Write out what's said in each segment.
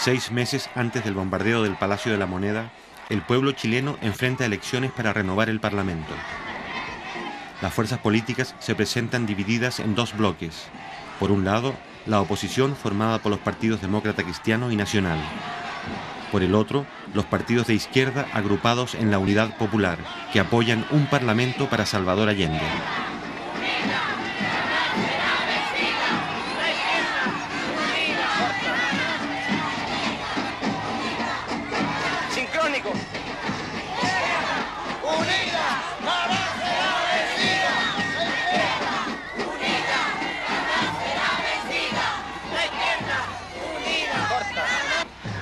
Seis meses antes del bombardeo del Palacio de la Moneda, el pueblo chileno enfrenta elecciones para renovar el Parlamento. Las fuerzas políticas se presentan divididas en dos bloques. Por un lado, la oposición formada por los partidos Demócrata Cristiano y Nacional. Por el otro, los partidos de izquierda agrupados en la Unidad Popular, que apoyan un parlamento para Salvador Allende.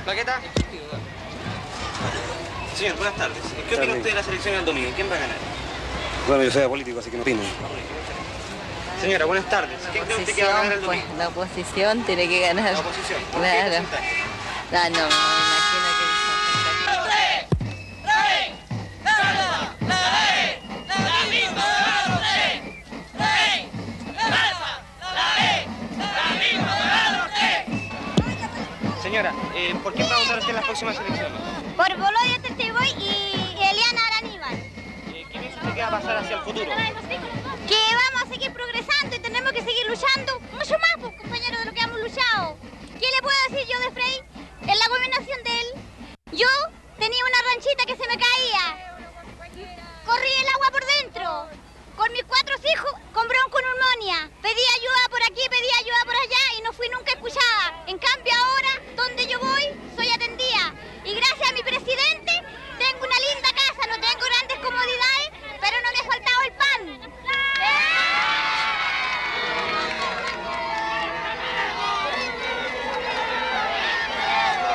¿Plaqueta? Señor, buenas tardes. ¿Qué opina usted de la selección del domingo? ¿Quién va a ganar? Bueno, yo soy político, así que no opino. Señora, buenas tardes. ¿Qué cree usted que va a ganar el domingo? Pues la oposición tiene que ganar. La oposición. ¿Por claro. qué porcentaje? No, me imagino que... Señora, ¿por quién va a votar usted en las próximas elecciones? Por Bolodio Testeboy y Eliana Araníbal. ¿Qué piensa usted que va a pasar hacia el futuro? Que vamos a seguir progresando y tenemos que seguir luchando mucho más, pues, compañeros, de lo que hemos luchado. ¿Qué le puedo decir yo de Frei? En la gobernación de él, yo tenía una ranchita que se me caía. Corrí el agua por dentro. Con mis 4 hijos con bronconeumonía. Pedí ayuda por aquí, pedí ayuda por allá y no fui nunca escuchada. En cambio ahora, donde yo voy, soy atendida. Y gracias a mi presidente, tengo una linda casa, no tengo grandes comodidades, pero no me ha faltado el pan.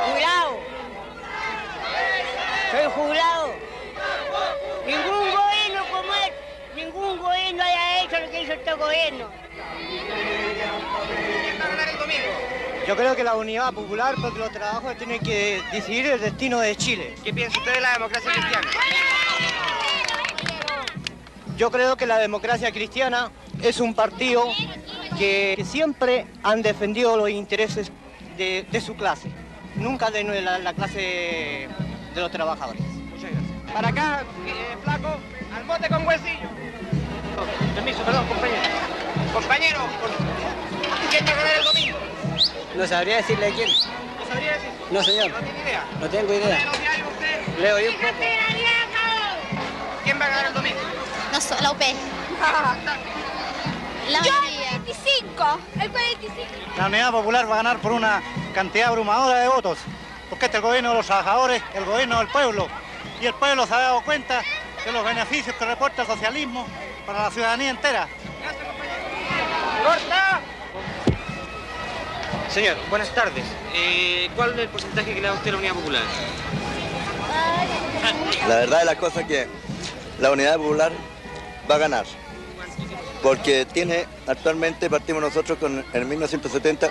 Jubilado. Soy jubilado. Ningún gobierno como ningún gobierno haya hecho lo que hizo este gobierno. ¿Quién va a ganar el domingo? Yo creo que la Unidad Popular, porque los trabajadores tienen que decidir el destino de Chile. ¿Qué piensa usted de la democracia cristiana? Yo creo que la democracia cristiana es un partido que siempre han defendido los intereses de su clase, nunca de la clase de los trabajadores. Muchas gracias. Para acá, flaco, al bote con huesillo. Permiso, perdón, compañero. Compañero, ¿quién va a ganar el domingo? No sabría decirle quién. ¿No sabría decir? No, señor. ¿No tiene idea? No tengo idea. ¿Lee los diarios usted? Leo yo un poco. ¿Quién va a ganar el domingo? No, la UP. Yo el 25, el 45. La Unidad Popular va a ganar por una cantidad abrumadora de votos, porque este es el gobierno de los trabajadores, el gobierno del pueblo, y el pueblo se ha dado cuenta de los beneficios que reporta el socialismo para la ciudadanía entera. Gracias, compañero. ¡Corta! Señor, buenas tardes. ¿Cuál es el porcentaje que le da usted a la Unidad Popular? La verdad de las cosas es que la Unidad Popular va a ganar, porque tiene, actualmente partimos nosotros en 1970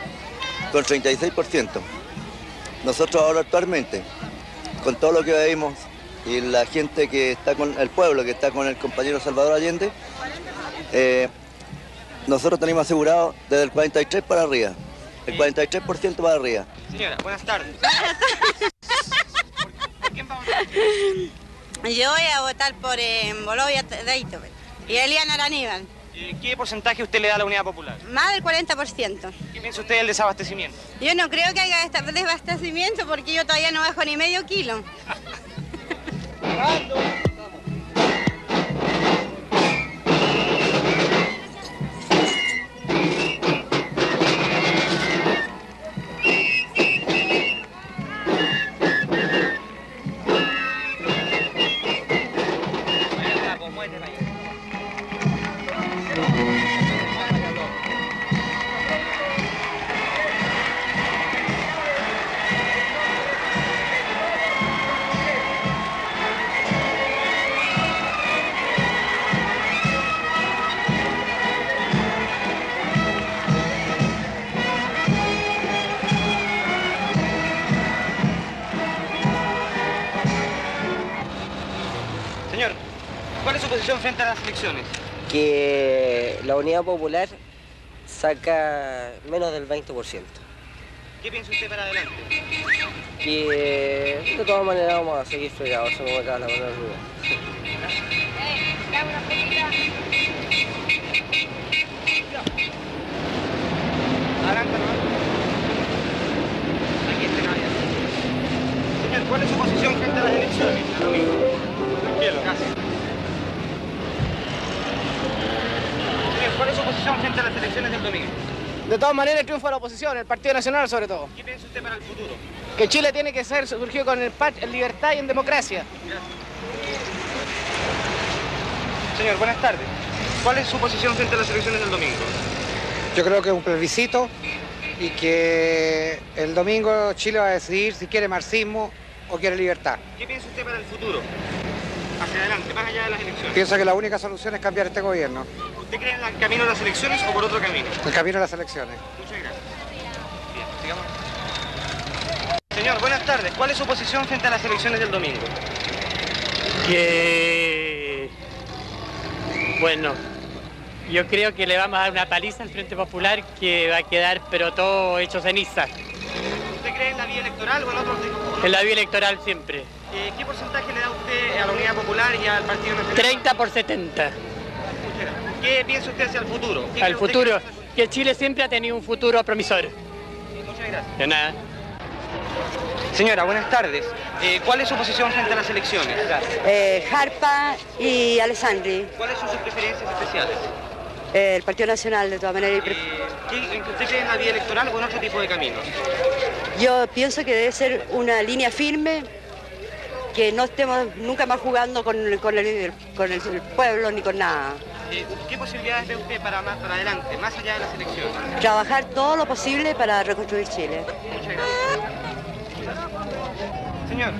con 36%. Nosotros ahora actualmente, con todo lo que vemos y la gente que está con el pueblo, que está con el compañero Salvador Allende, nosotros tenemos asegurado desde el 43 para arriba, el 43% para arriba. Señora, buenas tardes. ¿Por quién va a votar? Yo voy a votar por Bolodio Testeboy y Eliana Araníbal. ¿Qué porcentaje usted le da a la Unidad Popular? Más del 40%. ¿Qué piensa usted del desabastecimiento? Yo no creo que haya desabastecimiento porque yo todavía no bajo ni medio kilo. ¿Cuál es su posición frente a las elecciones? Que la Unidad Popular saca menos del 20%. ¿Qué piensa usted para adelante? Que de todas maneras vamos a seguir fregados, eso no me cabe la menor duda. Adelante, ¿no? Aquí está, caballero. Señor, ¿cuál es su posición frente a las elecciones? Tranquilo. Gracias. Señor, ¿cuál es su posición frente a las elecciones del domingo? De todas maneras, el triunfo de la oposición, el Partido Nacional sobre todo. ¿Qué piensa usted para el futuro? Que Chile tiene que ser surgido con en libertad y en democracia. Señor, buenas tardes. ¿Cuál es su posición frente a las elecciones del domingo? Yo creo que es un plebiscito y que el domingo Chile va a decidir si quiere marxismo o quiere libertad. ¿Qué piensa usted para el futuro? Hacia adelante, más allá de las elecciones. Pienso que la única solución es cambiar este gobierno. ¿Usted cree en el camino de las elecciones o por otro camino? El camino de las elecciones. Muchas gracias. Bien, sigamos. Señor, buenas tardes. ¿Cuál es su posición frente a las elecciones del domingo? Bueno, yo creo que le vamos a dar una paliza al Frente Popular que va a quedar pero todo hecho ceniza. ¿Usted cree en la vía electoral o en otros tipos? En la vía electoral siempre. ¿Qué porcentaje le da usted a la Unidad Popular y al Partido Nacional? 30 por 70. ¿Qué piensa usted hacia el futuro? Al futuro, que Chile siempre ha tenido un futuro promisorio. Muchas gracias. De nada. Señora, buenas tardes. ¿Cuál es su posición frente a las elecciones? Jarpa y Alessandri. ¿Cuáles son sus preferencias especiales? El Partido Nacional, de todas maneras. ¿Usted cree en la vía electoral o en otro tipo de caminos? Yo pienso que debe ser una línea firme, que no estemos nunca más jugando con el pueblo ni con nada. ¿Qué posibilidades ve usted para adelante, más allá de las elecciones? Trabajar todo lo posible para reconstruir Chile. Muchas gracias. Señor,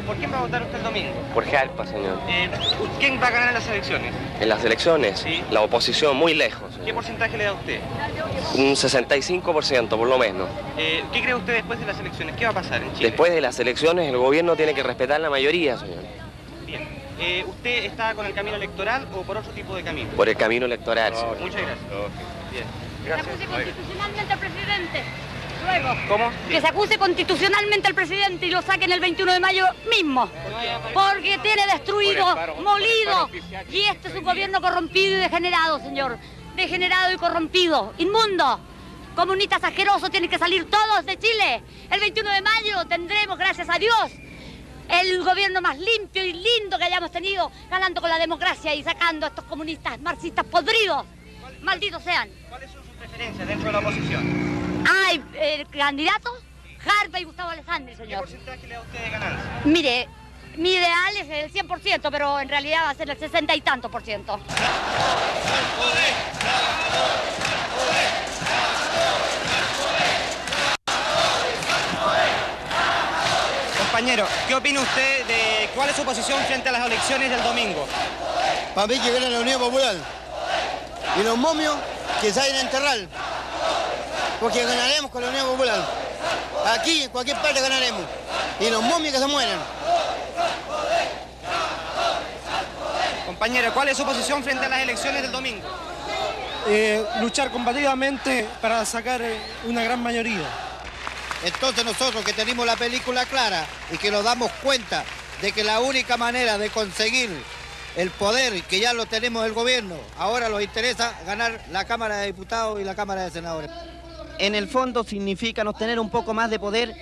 ¿por quién va a votar usted el domingo? Por Jarpa, señor. ¿Quién va a ganar en las elecciones? En las elecciones, ¿Sí? La oposición muy lejos. Señor. ¿Qué porcentaje le da usted? Un 65% por lo menos. ¿Qué cree usted después de las elecciones? ¿Qué va a pasar en Chile? Después de las elecciones el gobierno tiene que respetar la mayoría, señor. Bien. ¿Usted está con el camino electoral o por otro tipo de camino? Por el camino electoral, señor. Muchas gracias. Bien. Gracias. Que se acuse constitucionalmente al presidente. Luego. ¿Cómo? Que se acuse constitucionalmente al presidente y lo saquen el 21 de mayo mismo. Porque tiene destruido, molido. Y este es un gobierno corrompido y degenerado, señor. Degenerado y corrompido. Inmundo. Comunistas asquerosos, tienen que salir todos de Chile. El 21 de mayo tendremos, gracias a Dios, el gobierno más limpio y lindo que hayamos tenido, ganando con la democracia y sacando a estos comunistas marxistas podridos. Malditos sean. ¿Cuáles son sus preferencias dentro de la oposición? Hay candidatos, Jarpa y Gustavo Alessandri, señor. ¿Qué porcentaje le da usted de ganancia? Mire, mi ideal es el 100%, pero en realidad va a ser el 60 y tanto por ciento. Compañero, ¿qué opina usted de cuál es su posición frente a las elecciones del domingo? Para mí que gana la Unión Popular. Y los momios que salen a enterrar. Porque ganaremos con la Unión Popular. Aquí, en cualquier parte ganaremos. Y los momios que se mueran. Compañero, ¿cuál es su posición frente a las elecciones del domingo? Luchar combativamente para sacar una gran mayoría. Entonces nosotros que tenemos la película clara y que nos damos cuenta de que la única manera de conseguir el poder, que ya lo tenemos el gobierno, ahora nos interesa ganar la Cámara de Diputados y la Cámara de Senadores. En el fondo significa obtener un poco más de poder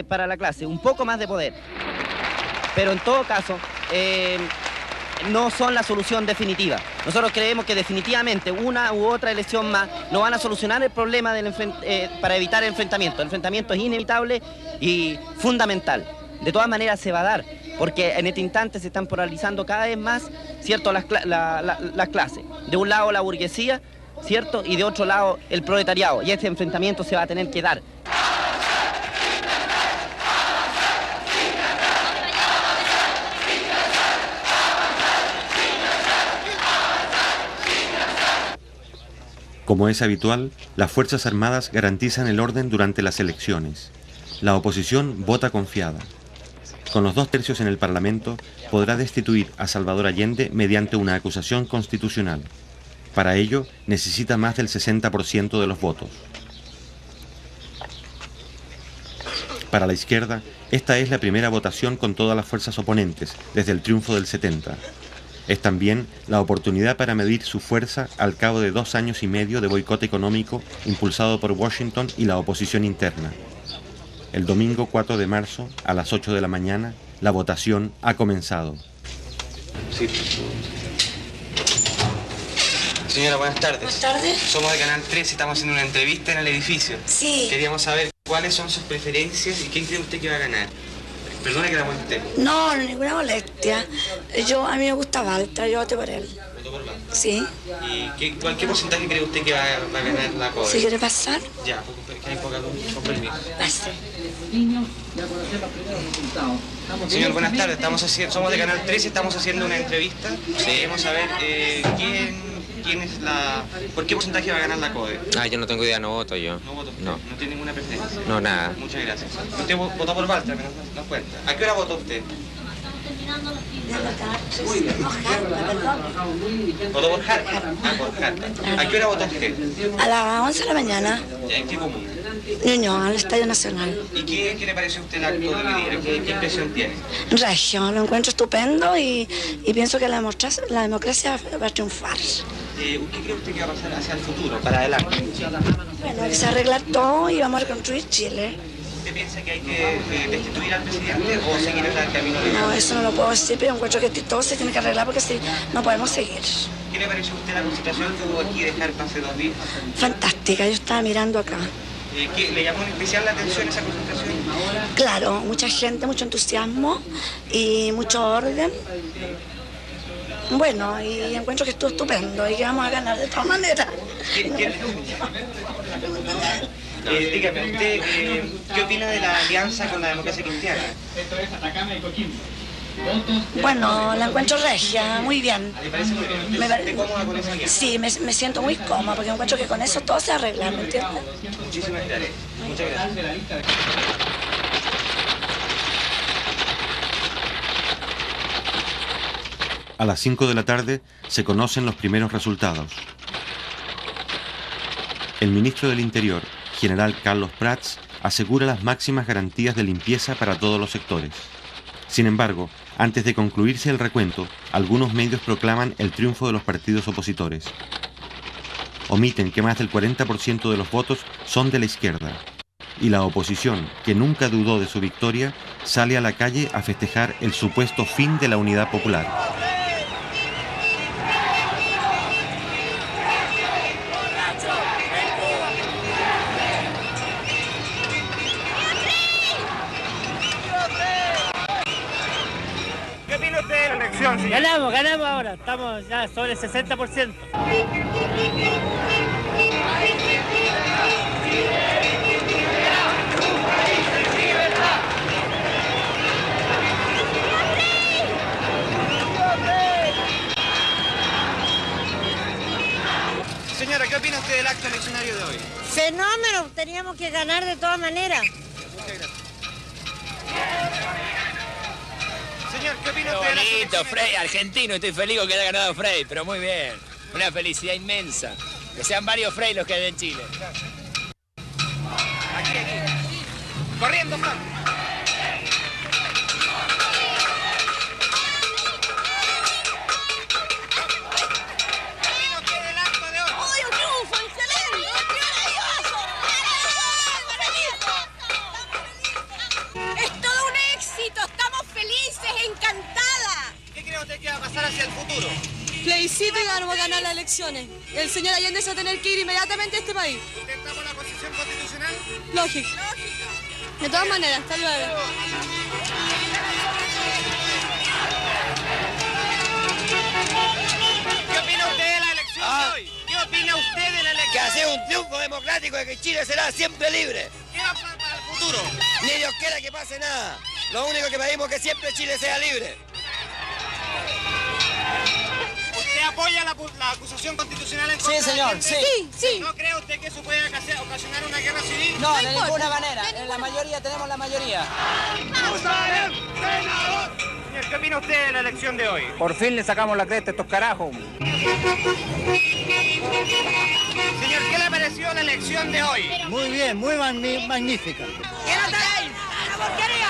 para la clase, un poco más de poder. Pero en todo caso, no son la solución definitiva. Nosotros creemos que definitivamente una u otra elección más no van a solucionar el problema para evitar el enfrentamiento. El enfrentamiento es inevitable y fundamental. De todas maneras se va a dar, porque en este instante se están polarizando cada vez más, ¿cierto?, las clases. De un lado la burguesía, ¿cierto?, y de otro lado el proletariado. Y este enfrentamiento se va a tener que dar. Como es habitual, las Fuerzas Armadas garantizan el orden durante las elecciones. La oposición vota confiada. Con los 2 tercios en el Parlamento, podrá destituir a Salvador Allende mediante una acusación constitucional. Para ello, necesita más del 60% de los votos. Para la izquierda, esta es la primera votación con todas las fuerzas oponentes, desde el triunfo del 70. Es también la oportunidad para medir su fuerza al cabo de 2 años y medio de boicot económico impulsado por Washington y la oposición interna. El domingo 4 de marzo, a las 8 de la mañana, la votación ha comenzado. Sí. Señora, buenas tardes. Buenas tardes. Somos de Canal 3 y estamos haciendo una entrevista en el edificio. Sí. Queríamos saber cuáles son sus preferencias y quién cree usted que va a ganar. Perdone que la moleste. No, ninguna molestia. A mí me gusta Balta, yo voté por él. ¿Votó por Balta? Sí. ¿Y qué porcentaje cree usted que va a ganar la CODE? ¿Si quiere pasar? Ya, porque hay poca luz, con permiso. Pase. Señor, buenas tardes. Somos de Canal 3 y estamos haciendo una entrevista. Queremos saber ¿por qué porcentaje va a ganar la CODE? Yo no tengo idea, no voto yo. ¿No votó usted? No. ¿No tiene ninguna preferencia? No, nada. Muchas gracias. ¿Usted votó por Balta? Nos cuenta. ¿A qué hora votó usted? ¿Votó por Harper? Por Harper. ¿A qué hora votó usted? A las 11 de la mañana. ¿En qué común? Ñuñoa, al Estadio Nacional. ¿Y qué le pareció a usted el acto de hoy día? ¿Qué impresión tiene? Regio, lo encuentro estupendo y pienso que la democracia va a triunfar. ¿Qué cree usted que va a pasar hacia el futuro, para adelante? Bueno, que se arreglar todo y vamos a reconstruir Chile. ¿Usted piensa que hay que destituir al presidente o seguir en el camino de... No, eso no lo puedo decir, pero encuentro que todo se tiene que arreglar porque si no podemos seguir. ¿Qué le pareció a usted la concentración que hubo aquí de Jarpa hace 2 días? Fantástica, yo estaba mirando acá. ¿Le llamó en especial la atención esa concentración? Claro, mucha gente, mucho entusiasmo y mucho orden. Bueno, y encuentro que estuvo estupendo y que vamos a ganar de todas maneras. Dígame, ¿usted qué opina de la alianza con la democracia cristiana? Bueno, la encuentro regia, muy bien. ¿Le parece muy bien? ¿Me siente cómoda con esa alianza? Sí, me siento muy cómoda porque encuentro que con eso todo se arregla, ¿me entiendes? Muchísimas gracias. Muchas gracias. A las 5 de la tarde se conocen los primeros resultados. El ministro del Interior, general Carlos Prats, asegura las máximas garantías de limpieza para todos los sectores. Sin embargo, antes de concluirse el recuento, algunos medios proclaman el triunfo de los partidos opositores. Omiten que más del 40% de los votos son de la izquierda. Y la oposición, que nunca dudó de su victoria, sale a la calle a festejar el supuesto fin de la unidad popular. Ganamos ahora, estamos ya sobre el 60%. Señora, ¿qué opina usted del acto eleccionario de hoy? Fenómeno, teníamos que ganar de todas maneras. Muchas gracias. Señor, ¿qué opina Qué usted del acto bonito, eleccionario? Frey, argentino, estoy feliz con que haya ganado Frey, pero muy bien. Una felicidad inmensa. Que sean varios Frey los que hay en Chile. Aquí. Corriendo, Fran. ¿Qué va a pasar hacia el futuro? Plebiscito y vamos a ganar las elecciones. El señor Allende se va a tener que ir inmediatamente a este país. ¿Usted está por la posición constitucional? Lógico. De todas maneras, hasta luego. ¿Qué opina usted de la elección de hoy? ¿Qué opina usted de la elección? Que ha sido un triunfo democrático de que Chile será siempre libre. ¿Qué va a pasar para el futuro? Ni Dios quiera que pase nada. Lo único que pedimos es que siempre Chile sea libre. ¿Usted apoya la acusación constitucional en contra Sí, señor, de sí. ¿No cree usted que eso puede ocasionar una guerra civil? No, de ninguna manera. En la mayoría tenemos la mayoría. ¡Vamos a ver! usted de la elección de hoy? Por fin le sacamos la cresta a estos carajos. Señor, ¿qué le pareció la elección de hoy? Muy bien, muy magnífica. ¿Qué no traéis? ¡A la porquería!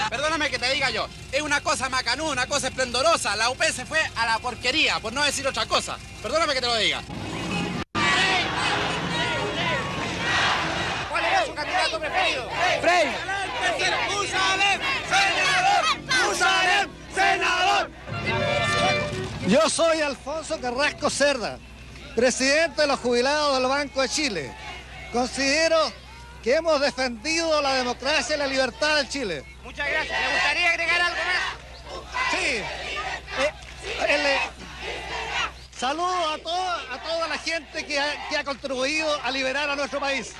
Perdóname que te diga yo, es una cosa macanuda, una cosa esplendorosa. La UP se fue a la porquería, por no decir otra cosa. Perdóname que te lo diga. ¿Cuál era su candidato preferido? ¡Frey! ¡Usalem, senador! ¡Usalem, senador! Yo soy Alfonso Carrasco Cerda, presidente de los jubilados del Banco de Chile. Considero que hemos defendido la democracia y la libertad de Chile. Muchas gracias. ¿Le gustaría agregar algo más? Sí. Saludo a toda la gente que ha contribuido a liberar a nuestro país.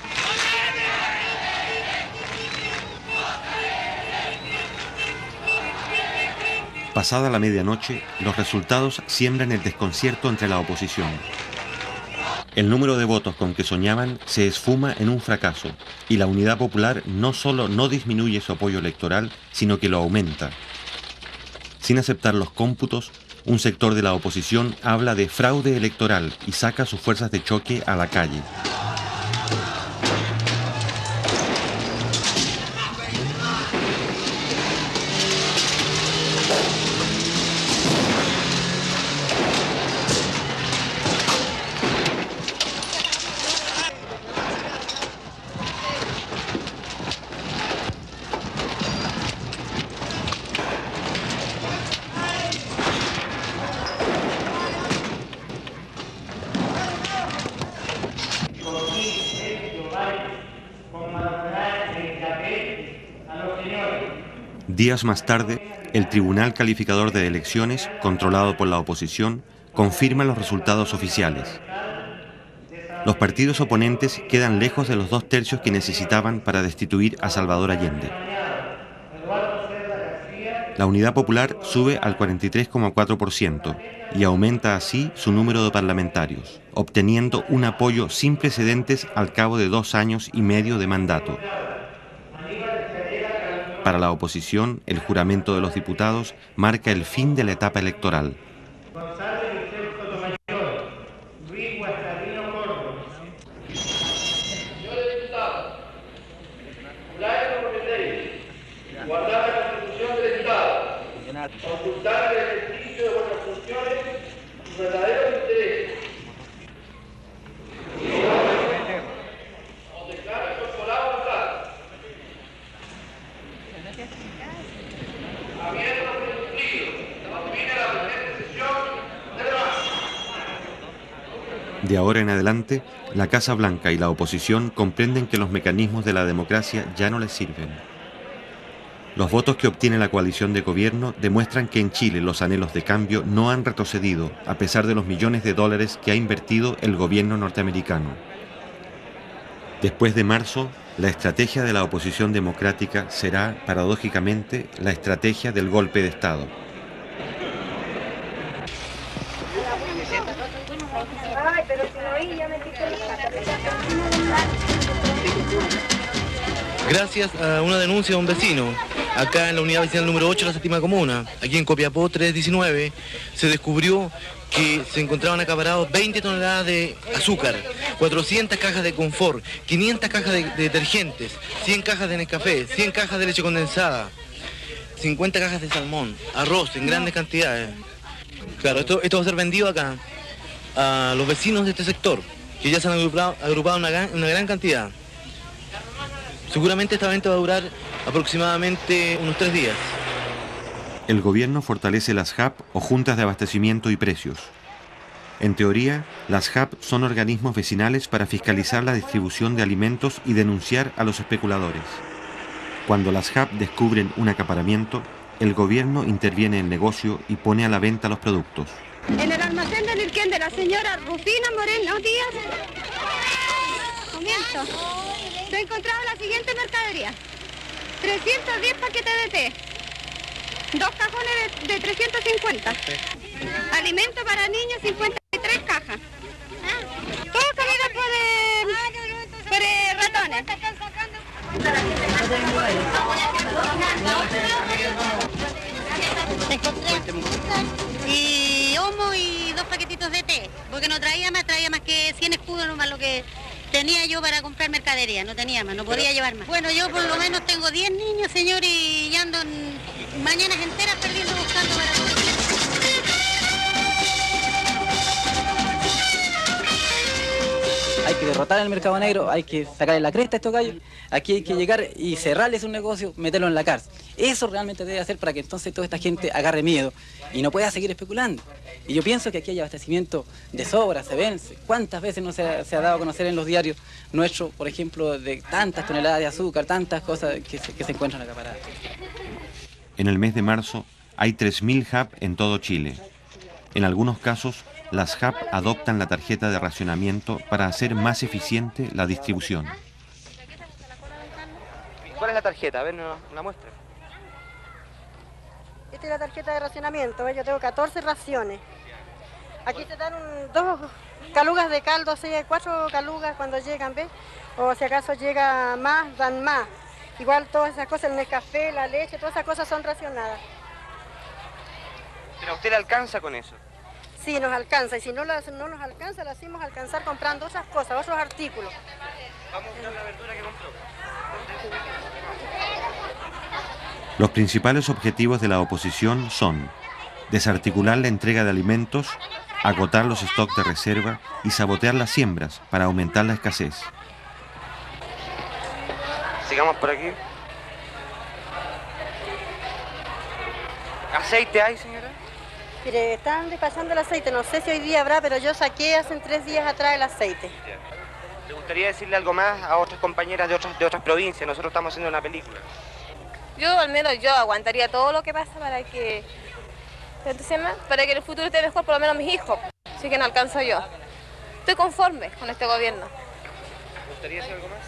Pasada la medianoche, los resultados siembran el desconcierto entre la oposición. El número de votos con que soñaban se esfuma en un fracaso, y la Unidad Popular no solo no disminuye su apoyo electoral, sino que lo aumenta. Sin aceptar los cómputos, un sector de la oposición habla de fraude electoral y saca sus fuerzas de choque a la calle. Días más tarde, el Tribunal Calificador de Elecciones, controlado por la oposición, confirma los resultados oficiales. Los partidos oponentes quedan lejos de los 2/3 que necesitaban para destituir a Salvador Allende. La Unidad Popular sube al 43,4% y aumenta así su número de parlamentarios, obteniendo un apoyo sin precedentes al cabo de 2 años y medio de mandato. Para la oposición, el juramento de los diputados marca el fin de la etapa electoral. Guardar la Constitución del Estado, consultar el ejercicio de buenas funciones y verdaderos intereses. Os declaro incorporado al Estado. Habiendo cumplido, termina la presente sesión de debate. De ahora en adelante, la Casa Blanca y la oposición comprenden que los mecanismos de la democracia ya no les sirven. Los votos que obtiene la coalición de gobierno demuestran que en Chile los anhelos de cambio no han retrocedido a pesar de los millones de dólares que ha invertido el gobierno norteamericano. Después de marzo, la estrategia de la oposición democrática será, paradójicamente, la estrategia del golpe de Estado. Gracias a una denuncia de un vecino, acá en la unidad vecinal número 8 de la séptima comuna, aquí en Copiapó 319, se descubrió que se encontraban acaparados 20 toneladas de azúcar, 400 cajas de confort, 500 cajas de detergentes, 100 cajas de Nescafé, 100 cajas de leche condensada, 50 cajas de salmón, arroz en grandes cantidades. Claro, esto va a ser vendido acá a los vecinos de este sector, que ya se han agrupado una gran cantidad. Seguramente esta venta va a durar aproximadamente unos 3 días. El gobierno fortalece las JAP o juntas de abastecimiento y precios. En teoría, las JAP son organismos vecinales para fiscalizar la distribución de alimentos y denunciar a los especuladores. Cuando las JAP descubren un acaparamiento, el gobierno interviene en el negocio y pone a la venta los productos. En el almacén de Nirquén de la señora Rufina Moreno Díaz, comienzo. Se ha encontrado la siguiente mercadería: 310 paquetes de té, 2 cajones de 350, alimento para niños 53 cajas, todo comida por ratones. Y homo y 2 paquetitos de té, porque no traía más que 100 escudos nomás lo que tenía yo para comprar mercadería, no tenía más, no podía llevar más. Bueno, yo por lo menos tengo 10 niños, señor, y ando mañanas enteras perdiendo buscando para comer. Hay que derrotar al mercado negro, hay que sacarle la cresta a estos gallos, aquí hay que llegar y cerrarles un negocio, meterlo en la cárcel. Eso realmente debe hacer para que entonces toda esta gente agarre miedo y no pueda seguir especulando. Y yo pienso que aquí hay abastecimiento de sobra, se vence. ¿Cuántas veces no se ha dado a conocer en los diarios nuestros, por ejemplo, de tantas toneladas de azúcar, tantas cosas que se encuentran acaparadas? En el mes de marzo hay 3.000 HAP en todo Chile. En algunos casos, las HAP adoptan la tarjeta de racionamiento para hacer más eficiente la distribución. ¿Cuál es la tarjeta? A ver, ¿no la muestra? Esta es la tarjeta de racionamiento, ¿ves? Yo tengo 14 raciones. Aquí te dan 2 calugas de caldo, 4 calugas cuando llegan, ¿ves? O si acaso llega más, dan más. Igual todas esas cosas, el café, la leche, todas esas cosas son racionadas. ¿Pero a usted le alcanza con eso? Sí, nos alcanza, y si no nos alcanza, lo hacemos alcanzar comprando otras cosas, otros artículos. Vamos a buscar la verdura que compró. Los principales objetivos de la oposición son desarticular la entrega de alimentos, agotar los stocks de reserva y sabotear las siembras para aumentar la escasez. Sigamos por aquí. ¿Aceite hay, señora? Mire, están despachando el aceite, no sé si hoy día habrá, pero yo saqué hace 3 días atrás el aceite. ¿Le gustaría decirle algo más a otras compañeras de otras provincias? Nosotros estamos haciendo una película. Yo, al menos yo, aguantaría todo lo que pasa para que en el futuro esté mejor, por lo menos mis hijos. Así que no alcanzo yo. Estoy conforme con este gobierno. ¿Le gustaría decir algo más?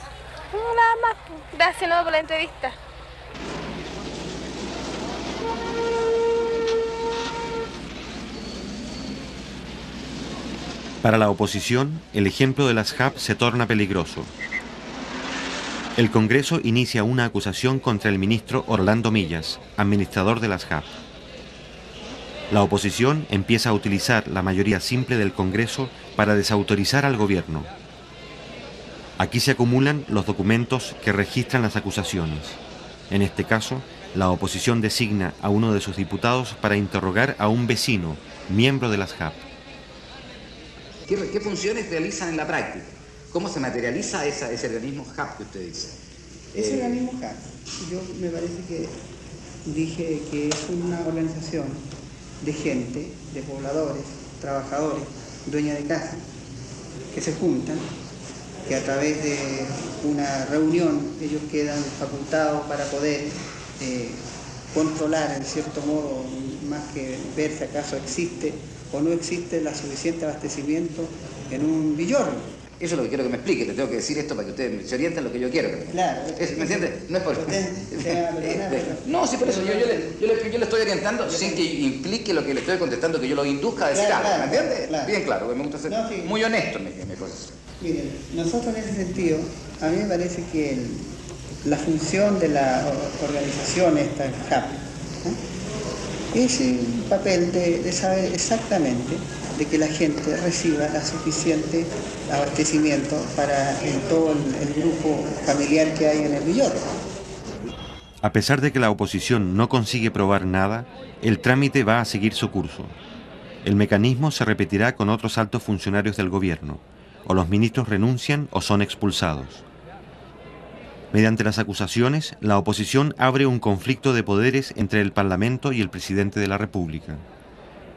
No, nada más. Gracias, no, por la entrevista. Para la oposición, el ejemplo de las HAP se torna peligroso. El Congreso inicia una acusación contra el ministro Orlando Millas, administrador de las HAP. La oposición empieza a utilizar la mayoría simple del Congreso para desautorizar al gobierno. Aquí se acumulan los documentos que registran las acusaciones. En este caso, la oposición designa a uno de sus diputados para interrogar a un vecino, miembro de las HAP. ¿Qué funciones realizan en la práctica? ¿Cómo se materializa ese organismo HAP que usted dice? Ese organismo HAP, yo me parece que dije que es una organización de gente, de pobladores, trabajadores, dueñas de casa, que se juntan, que a través de una reunión ellos quedan facultados para poder controlar en cierto modo, más que ver si acaso existe o no existe el suficiente abastecimiento en un villorrio. Eso es lo que quiero que me explique, le tengo que decir esto para que ustedes se orienten lo que yo quiero. Claro. ¿Me entiende? No es por... No, sí, por eso yo le estoy orientando sin que implique lo que le estoy contestando, que yo lo induzca a decir algo, ¿me entiende? Claro. Bien claro, me gusta ser muy honesto en mi cosa. Miren, nosotros en ese sentido, a mí me parece que la función de la organización esta, el HAP, es un papel de saber exactamente de que la gente reciba la suficiente abastecimiento para todo el grupo familiar que hay en el villorrio. A pesar de que la oposición no consigue probar nada, el trámite va a seguir su curso. El mecanismo se repetirá con otros altos funcionarios del gobierno. O los ministros renuncian o son expulsados. Mediante las acusaciones, la oposición abre un conflicto de poderes entre el Parlamento y el presidente de la República.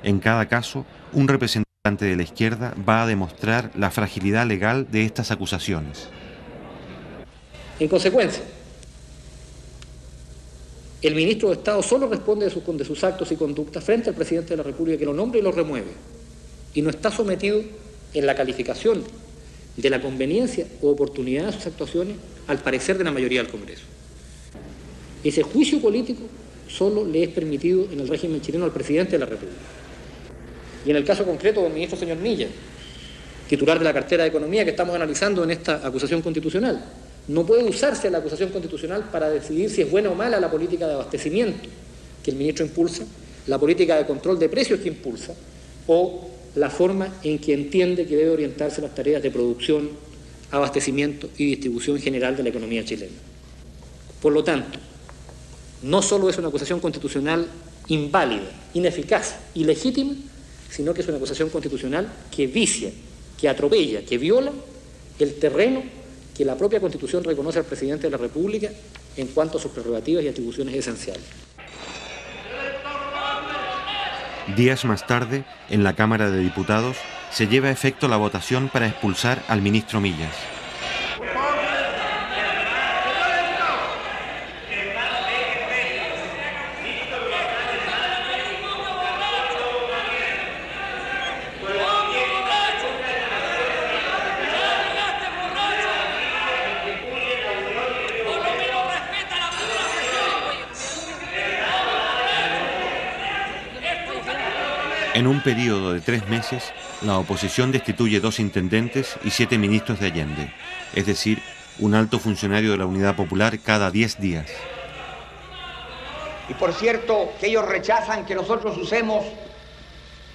En cada caso, un representante de la izquierda va a demostrar la fragilidad legal de estas acusaciones. En consecuencia, el ministro de Estado solo responde de sus actos y conductas frente al presidente de la República, que lo nombra y lo remueve, y no está sometido en la calificación de la conveniencia o oportunidad de sus actuaciones al parecer de la mayoría del Congreso. Ese juicio político solo le es permitido en el régimen chileno al presidente de la República. Y en el caso concreto del ministro señor Millas, titular de la cartera de Economía que estamos analizando en esta acusación constitucional, No puede usarse la acusación constitucional para decidir si es buena o mala la política de abastecimiento que el ministro impulsa, la política de control de precios que impulsa, o la forma en que entiende que debe orientarse las tareas de producción, abastecimiento y distribución general de la economía chilena. Por lo tanto, no solo es una acusación constitucional inválida, ineficaz, ilegítima, sino que es una acusación constitucional que vicia, que atropella, que viola el terreno que la propia Constitución reconoce al presidente de la República en cuanto a sus prerrogativas y atribuciones esenciales. Días más tarde, en la Cámara de Diputados, se lleva a efecto la votación para expulsar al ministro Millas. En un periodo de 3 meses, la oposición destituye 2 intendentes y 7 ministros de Allende, es decir, un alto funcionario de la Unidad Popular cada 10 días. Y por cierto, que ellos rechazan que nosotros usemos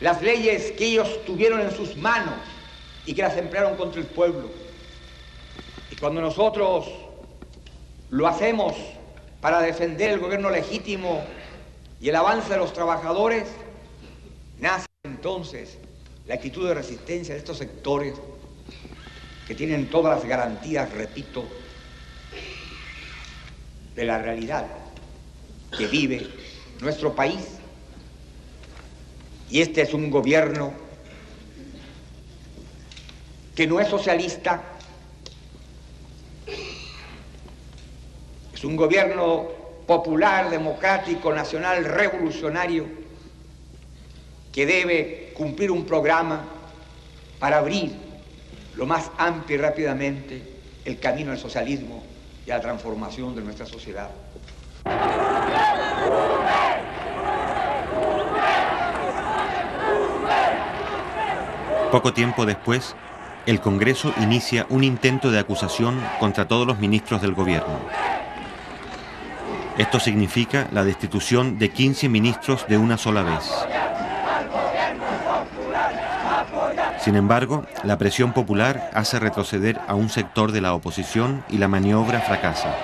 las leyes que ellos tuvieron en sus manos y que las emplearon contra el pueblo. Y cuando nosotros lo hacemos para defender el gobierno legítimo y el avance de los trabajadores, nace entonces la actitud de resistencia de estos sectores que tienen todas las garantías, repito, de la realidad que vive nuestro país. Y este es un gobierno que no es socialista, es un gobierno popular, democrático, nacional, revolucionario, que debe cumplir un programa para abrir lo más amplio y rápidamente el camino al socialismo y a la transformación de nuestra sociedad. Poco tiempo después, el Congreso inicia un intento de acusación contra todos los ministros del gobierno. Esto significa la destitución de 15 ministros de una sola vez. Sin embargo, la presión popular hace retroceder a un sector de la oposición y la maniobra fracasa.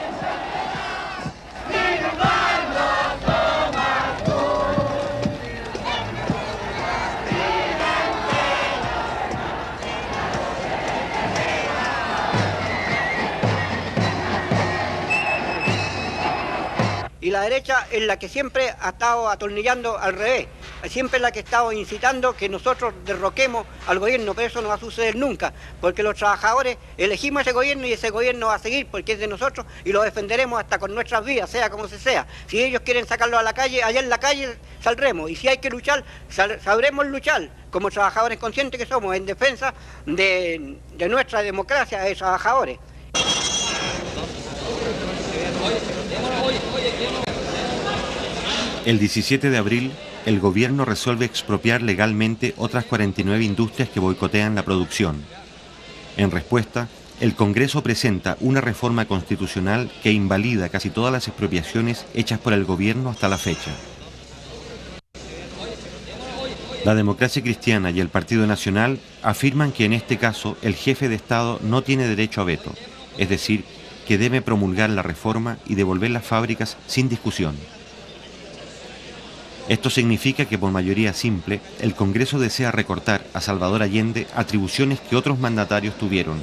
Y la derecha es la que siempre ha estado atornillando al revés, siempre es la que ha estado incitando que nosotros derroquemos al gobierno, pero eso no va a suceder nunca, porque los trabajadores elegimos ese gobierno y ese gobierno va a seguir porque es de nosotros y lo defenderemos hasta con nuestras vidas, sea como se sea. Si ellos quieren sacarlo a la calle, allá en la calle saldremos, y si hay que luchar, sabremos luchar como trabajadores conscientes que somos en defensa de nuestra democracia de trabajadores. El 17 de abril, el gobierno resuelve expropiar legalmente otras 49 industrias que boicotean la producción. En respuesta, el Congreso presenta una reforma constitucional que invalida casi todas las expropiaciones hechas por el gobierno hasta la fecha. La Democracia Cristiana y el Partido Nacional afirman que en este caso el jefe de Estado no tiene derecho a veto, es decir, que debe promulgar la reforma y devolver las fábricas sin discusión. Esto significa que por mayoría simple, el Congreso desea recortar a Salvador Allende atribuciones que otros mandatarios tuvieron.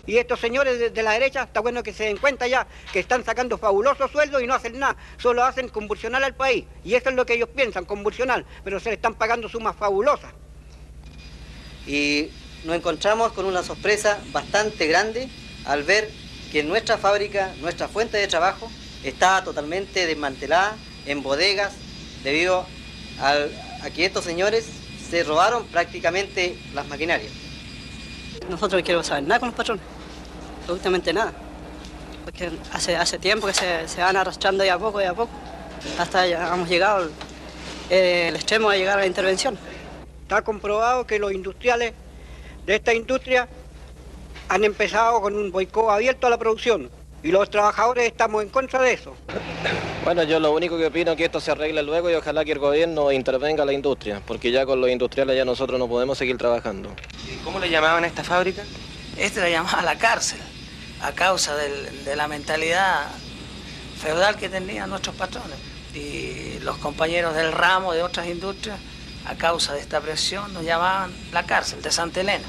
Y estos señores de la derecha, está bueno que se den cuenta ya que están sacando fabulosos sueldos y no hacen nada, solo hacen convulsionar al país. Y eso es lo que ellos piensan, convulsionar, pero se le están pagando sumas fabulosas. Y nos encontramos con una sorpresa bastante grande al ver que nuestra fábrica, nuestra fuente de trabajo, está totalmente desmantelada en bodegas debido a que estos señores se robaron prácticamente las maquinarias. Nosotros no queremos saber nada con los patrones, absolutamente nada, porque hace tiempo que se van arrastrando de a poco, hasta ya hemos llegado al extremo de llegar a la intervención. Está comprobado que los industriales de esta industria han empezado con un boicot abierto a la producción y los trabajadores estamos en contra de eso. Bueno, yo lo único que opino es que esto se arregle luego y ojalá que el gobierno intervenga a la industria, porque ya con los industriales ya nosotros no podemos seguir trabajando. ¿Cómo le llamaban a esta fábrica? Este le llamaba la cárcel, a causa de la mentalidad feudal que tenían nuestros patrones. Y los compañeros del ramo de otras industrias, a causa de esta presión, nos llamaban la cárcel de Santa Elena.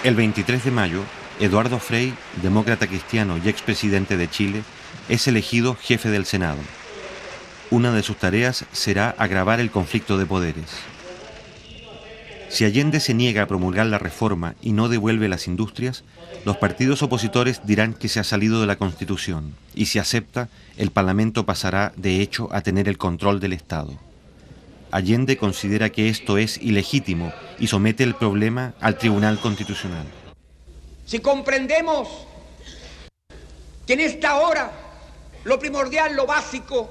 El 23 de mayo, Eduardo Frei, demócrata cristiano y expresidente de Chile, es elegido jefe del Senado. Una de sus tareas será agravar el conflicto de poderes. Si Allende se niega a promulgar la reforma y no devuelve las industrias, los partidos opositores dirán que se ha salido de la Constitución, y si acepta, el Parlamento pasará de hecho a tener el control del Estado. Allende considera que esto es ilegítimo y somete el problema al Tribunal Constitucional. Si comprendemos que en esta hora lo primordial, lo básico,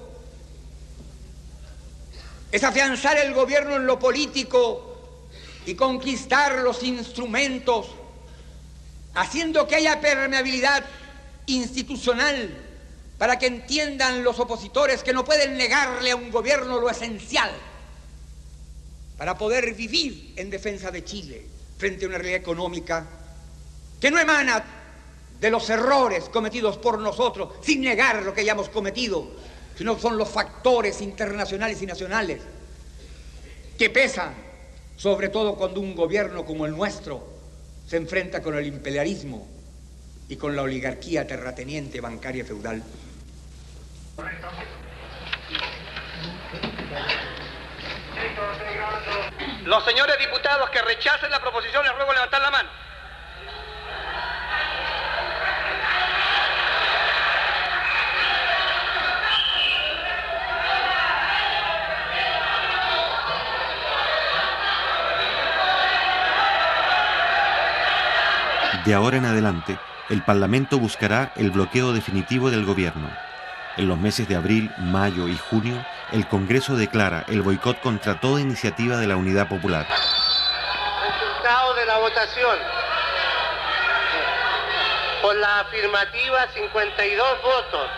es afianzar el gobierno en lo político y conquistar los instrumentos, haciendo que haya permeabilidad institucional para que entiendan los opositores que no pueden negarle a un gobierno lo esencial para poder vivir en defensa de Chile frente a una realidad económica que no emana de los errores cometidos por nosotros, sin negar lo que hayamos cometido, sino son los factores internacionales y nacionales que pesan, sobre todo cuando un gobierno como el nuestro se enfrenta con el imperialismo y con la oligarquía terrateniente, bancaria y feudal. Los señores diputados que rechacen la proposición, les ruego levantar la mano. De ahora en adelante, el Parlamento buscará el bloqueo definitivo del gobierno. En los meses de abril, mayo y junio, el Congreso declara el boicot contra toda iniciativa de la Unidad Popular. Resultado de la votación. Por la afirmativa, 52 votos.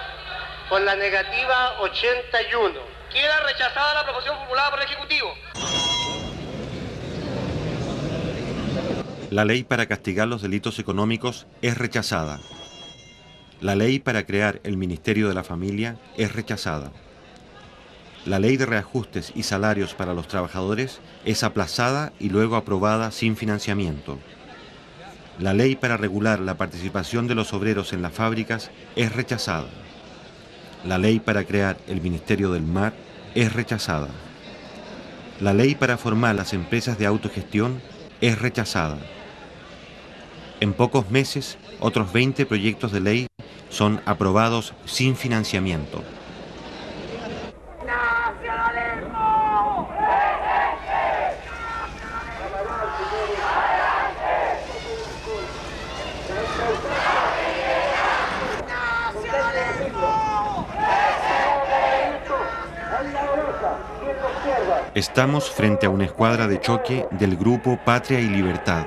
Por la negativa, 81. Queda rechazada la proposición formulada por el Ejecutivo. La ley para castigar los delitos económicos es rechazada. La ley para crear el Ministerio de la Familia es rechazada. La ley de reajustes y salarios para los trabajadores es aplazada y luego aprobada sin financiamiento. La ley para regular la participación de los obreros en las fábricas es rechazada. La ley para crear el Ministerio del Mar es rechazada. La ley para formar las empresas de autogestión es rechazada. En pocos meses, otros 20 proyectos de ley son aprobados sin financiamiento. Estamos frente a una escuadra de choque del grupo Patria y Libertad.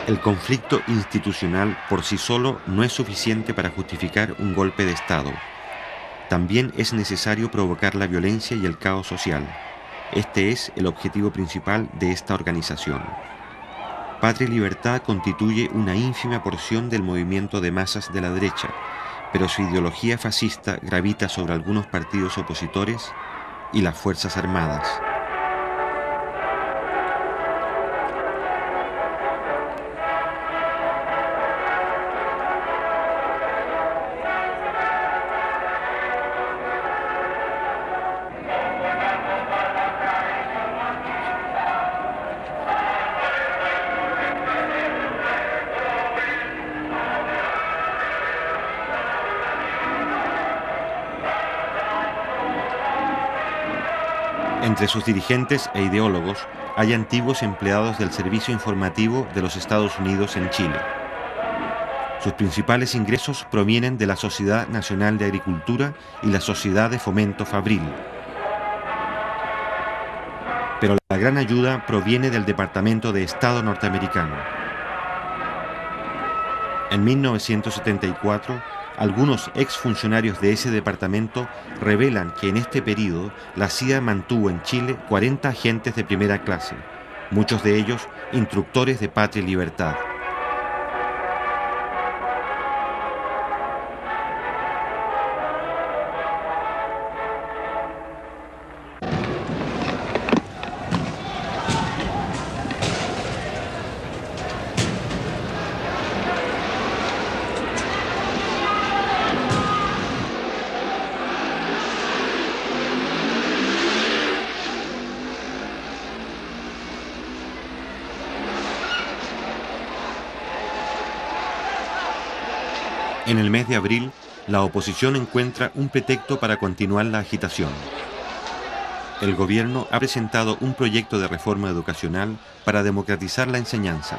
El conflicto institucional por sí solo no es suficiente para justificar un golpe de Estado. También es necesario provocar la violencia y el caos social. Este es el objetivo principal de esta organización. Patria y Libertad constituye una ínfima porción del movimiento de masas de la derecha, pero su ideología fascista gravita sobre algunos partidos opositores y las Fuerzas Armadas. Entre sus dirigentes e ideólogos hay antiguos empleados del Servicio Informativo de los Estados Unidos en Chile. Sus principales ingresos provienen de la Sociedad Nacional de Agricultura y la Sociedad de Fomento Fabril. Pero la gran ayuda proviene del Departamento de Estado norteamericano. En 1974, algunos exfuncionarios de ese departamento revelan que en este periodo la CIA mantuvo en Chile 40 agentes de primera clase, muchos de ellos instructores de Patria y Libertad. En el mes de abril, la oposición encuentra un pretexto para continuar la agitación. El gobierno ha presentado un proyecto de reforma educacional para democratizar la enseñanza.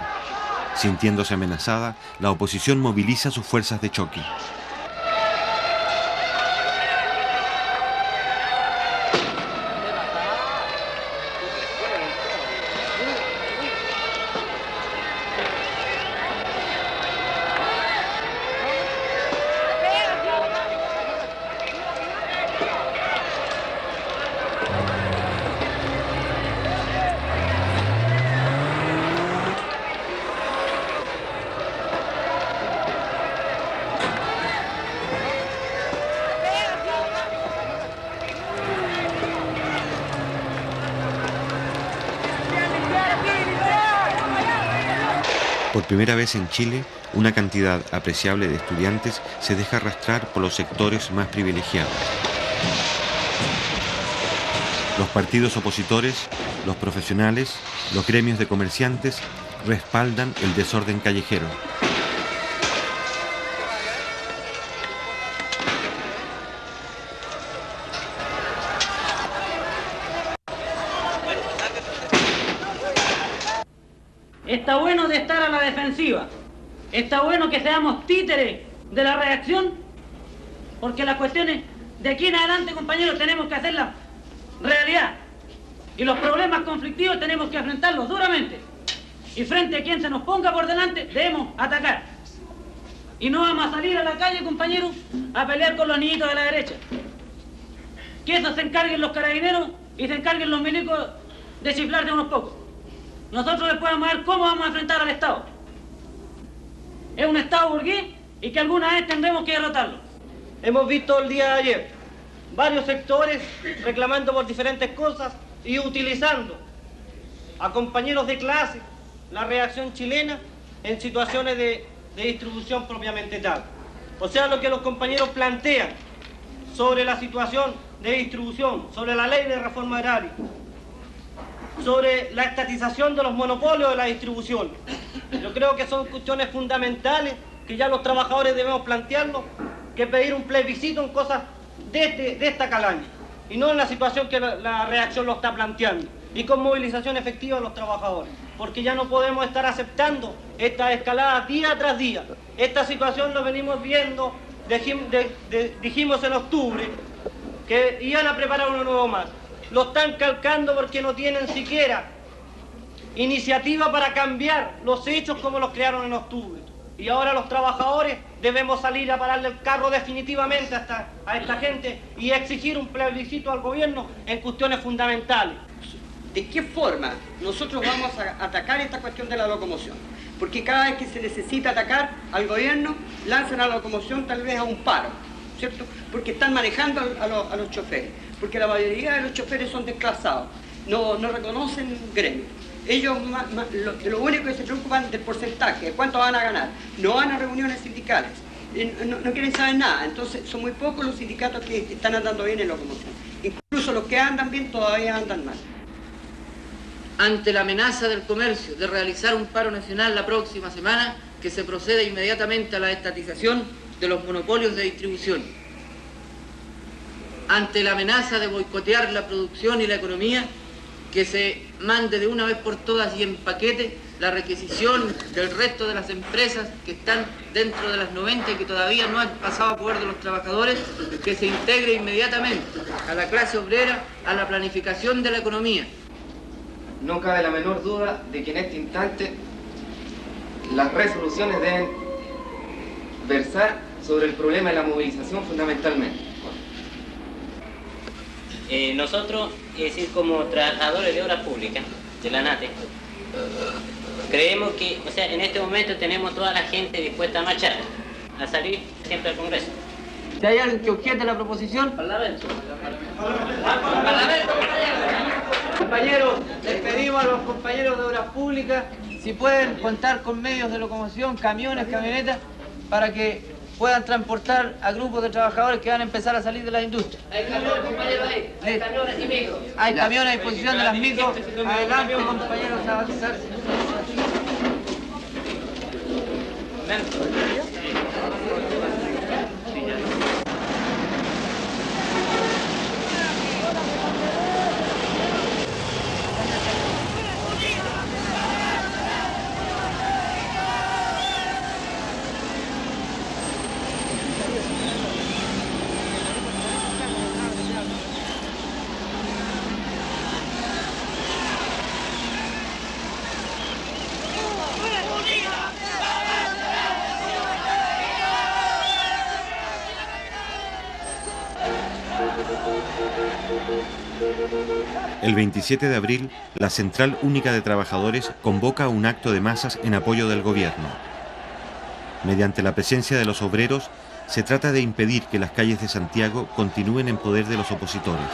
Sintiéndose amenazada, la oposición moviliza sus fuerzas de choque. Por primera vez en Chile, una cantidad apreciable de estudiantes se deja arrastrar por los sectores más privilegiados. Los partidos opositores, los profesionales, los gremios de comerciantes respaldan el desorden callejero. Está bueno de estar a la defensiva, está bueno que seamos títeres de la reacción, porque las cuestiones de aquí en adelante, compañeros, tenemos que hacerlas realidad. Y los problemas conflictivos tenemos que enfrentarlos duramente. Y frente a quien se nos ponga por delante, debemos atacar. Y no vamos a salir a la calle, compañeros, a pelear con los niñitos de la derecha. Que eso se encarguen los carabineros y se encarguen los milicos de chiflar de unos pocos. Nosotros después vamos a ver cómo vamos a enfrentar al Estado. Es un Estado burgués y que alguna vez tendremos que derrotarlo. Hemos visto el día de ayer varios sectores reclamando por diferentes cosas y utilizando a compañeros de clase la reacción chilena en situaciones de distribución propiamente tal. O sea, lo que los compañeros plantean sobre la situación de distribución, sobre la ley de reforma agraria, sobre la estatización de los monopolios de la distribución. Yo creo que son cuestiones fundamentales que ya los trabajadores debemos plantearnos, que pedir un plebiscito en cosas de esta calaña, y no en la situación que la reacción lo está planteando, y con movilización efectiva de los trabajadores, porque ya no podemos estar aceptando esta escalada día tras día. Esta situación lo venimos viendo, dijimos en octubre que iban a preparar uno nuevo más. Lo están calcando porque no tienen siquiera iniciativa para cambiar los hechos como los crearon en octubre. Y ahora los trabajadores debemos salir a pararle el carro definitivamente a esta gente y exigir un plebiscito al gobierno en cuestiones fundamentales. ¿De qué forma nosotros vamos a atacar esta cuestión de la locomoción? Porque cada vez que se necesita atacar al gobierno, lanzan a la locomoción tal vez a un paro, ¿cierto? Porque están manejando a los choferes. Porque la mayoría de los choferes son desclasados, no reconocen gremio. Ellos lo único que se preocupan del porcentaje, de cuánto van a ganar. No van a reuniones sindicales, no quieren saber nada. Entonces son muy pocos los sindicatos que están andando bien en locomoción. Incluso los que andan bien todavía andan mal. Ante la amenaza del comercio de realizar un paro nacional la próxima semana, que se proceda inmediatamente a la estatización de los monopolios de distribución. ante la amenaza de boicotear la producción y la economía, que se mande de una vez por todas y en paquete la requisición del resto de las empresas que están dentro de las 90 y que todavía no han pasado a poder de los trabajadores, que se integre inmediatamente a la clase obrera, a la planificación de la economía. No cabe la menor duda de que en este instante las resoluciones deben versar sobre el problema de la movilización fundamentalmente. Nosotros, es decir, como trabajadores de obras públicas de la ANATE, creemos que, o sea, en este momento tenemos toda la gente dispuesta a marchar, a salir siempre al Congreso. Si hay alguien que objete la proposición, Parlamento. Compañeros, les pedimos a los compañeros de obras públicas si pueden contar con medios de locomoción, camiones, camionetas, para que puedan transportar a grupos de trabajadores que van a empezar a salir de las industrias. Hay camiones, compañeros, ahí. Hay camiones y micros. Hay camiones a disposición de las micros. Adelante, compañeros, a avanzar. El 27 de abril, la Central Única de Trabajadores convoca un acto de masas en apoyo del gobierno. Mediante la presencia de los obreros, se trata de impedir que las calles de Santiago continúen en poder de los opositores.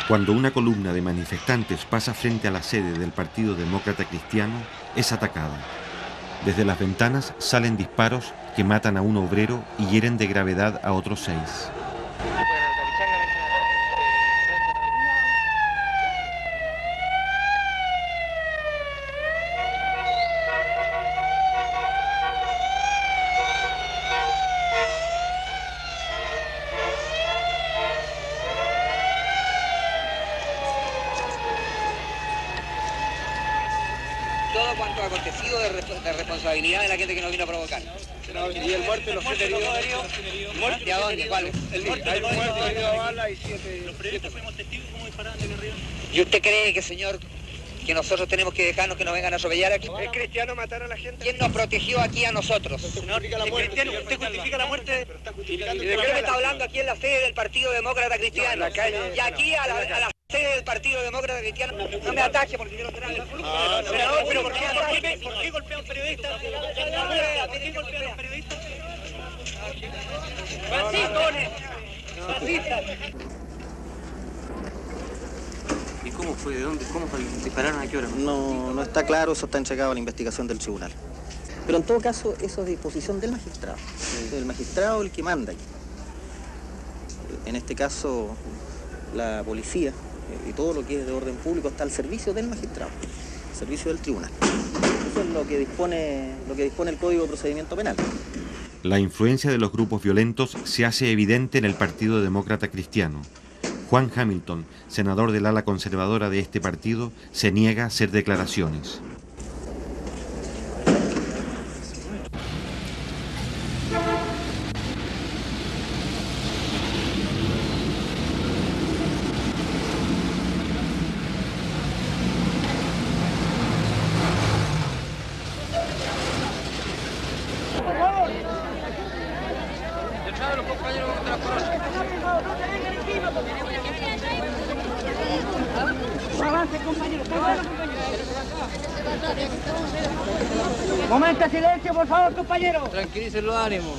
Cuando una columna de manifestantes pasa frente a la sede del Partido Demócrata Cristiano, es atacada. Desde las ventanas salen disparos que matan a un obrero y hieren de gravedad a otros 6. Todo cuanto ha acontecido de responsabilidad de la gente que nos vino a provocar. ¿Y el muerto y los 7 heridos? ¿Muerte a dónde? ¿Cuál? Hay un muerto herido a bala y 7... ¿Los periodistas fuimos testigos cómo disparaban de arriba? ¿Y usted cree que, señor, que nosotros tenemos que dejarnos que nos vengan a atropellar aquí? ¿Es cristiano matar a la gente? ¿Quién nos protegió aquí a nosotros? Señor, ¿usted justifica la muerte? ¿Y de qué me está hablando aquí en la sede del Partido Demócrata Cristiano? Y aquí a la sede del Partido Demócrata Cristiano. No me ataque porque yo no tengo la senador, pero ¿por qué golpea a un periodista? ¿Por qué golpea a un periodista? ¡Fascistas! ¿Y cómo fue? ¿De dónde? ¿Cómo dispararon? ¿A qué hora? No está claro, eso está entregado a la investigación del tribunal. Pero en todo caso, eso es disposición del magistrado. El magistrado es el que manda aquí. En este caso, la policía y todo lo que es de orden público está al servicio del magistrado, al servicio del tribunal. Eso es lo que dispone el Código de Procedimiento Penal. La influencia de los grupos violentos se hace evidente en el Partido Demócrata Cristiano. Juan Hamilton, senador del ala conservadora de este partido, se niega a hacer declaraciones. Momento de silencio, por favor, compañero. Tranquilicen los ánimos.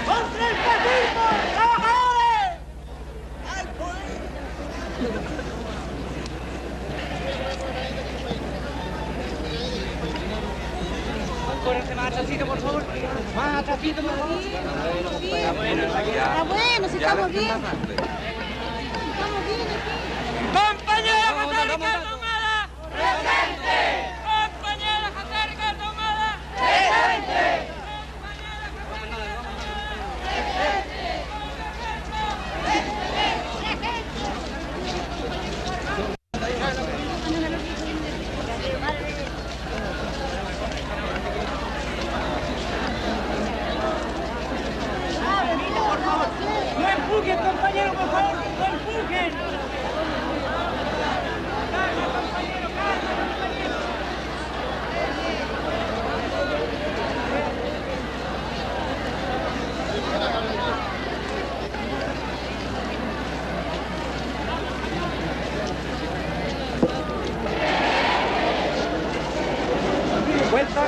¡Contra el fascismo, trabajadores! ¡Al poder! Córrete más atrásito, por favor. Más atrásito, por favor. Está bueno, si estamos bien. Estamos bien. ¡Compañera católica tomada! ¡Presente! ¡Compañera católica tomada! ¡Presente! ¡No empujen, compañero, por favor! ¡No empujen! ¡Calma, compañero! ¡Calma, compañero! ¡Vuelta!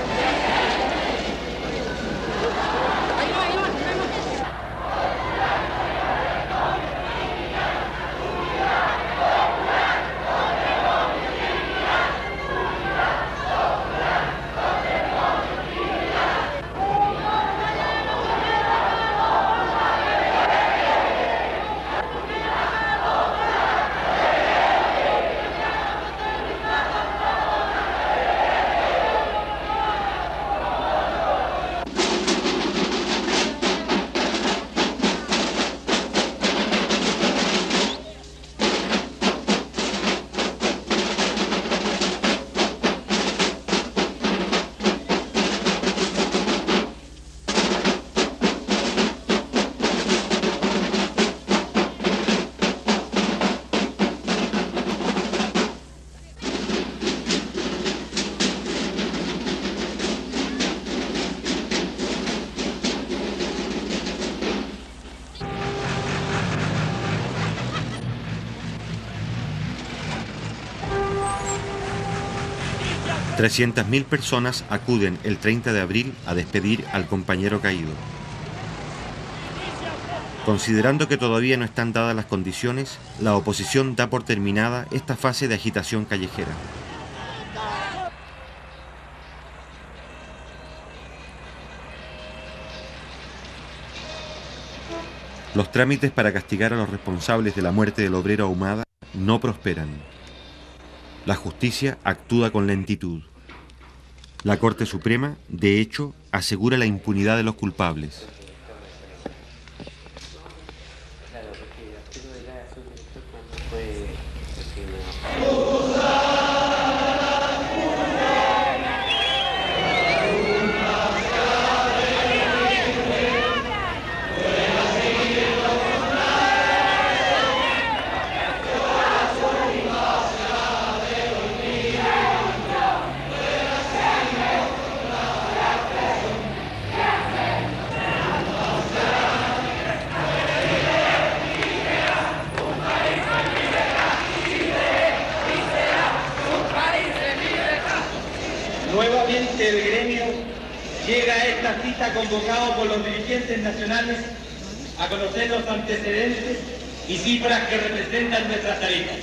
$300.000 personas acuden el 30 de abril a despedir al compañero caído. Considerando que todavía no están dadas las condiciones, la oposición da por terminada esta fase de agitación callejera. Los trámites para castigar a los responsables de la muerte del obrero Ahumada no prosperan. La justicia actúa con lentitud. La Corte Suprema, de hecho, asegura la impunidad de los culpables. Nuevamente el gremio llega a esta cita convocado por los dirigentes nacionales a conocer los antecedentes y cifras que representan nuestras tarifas.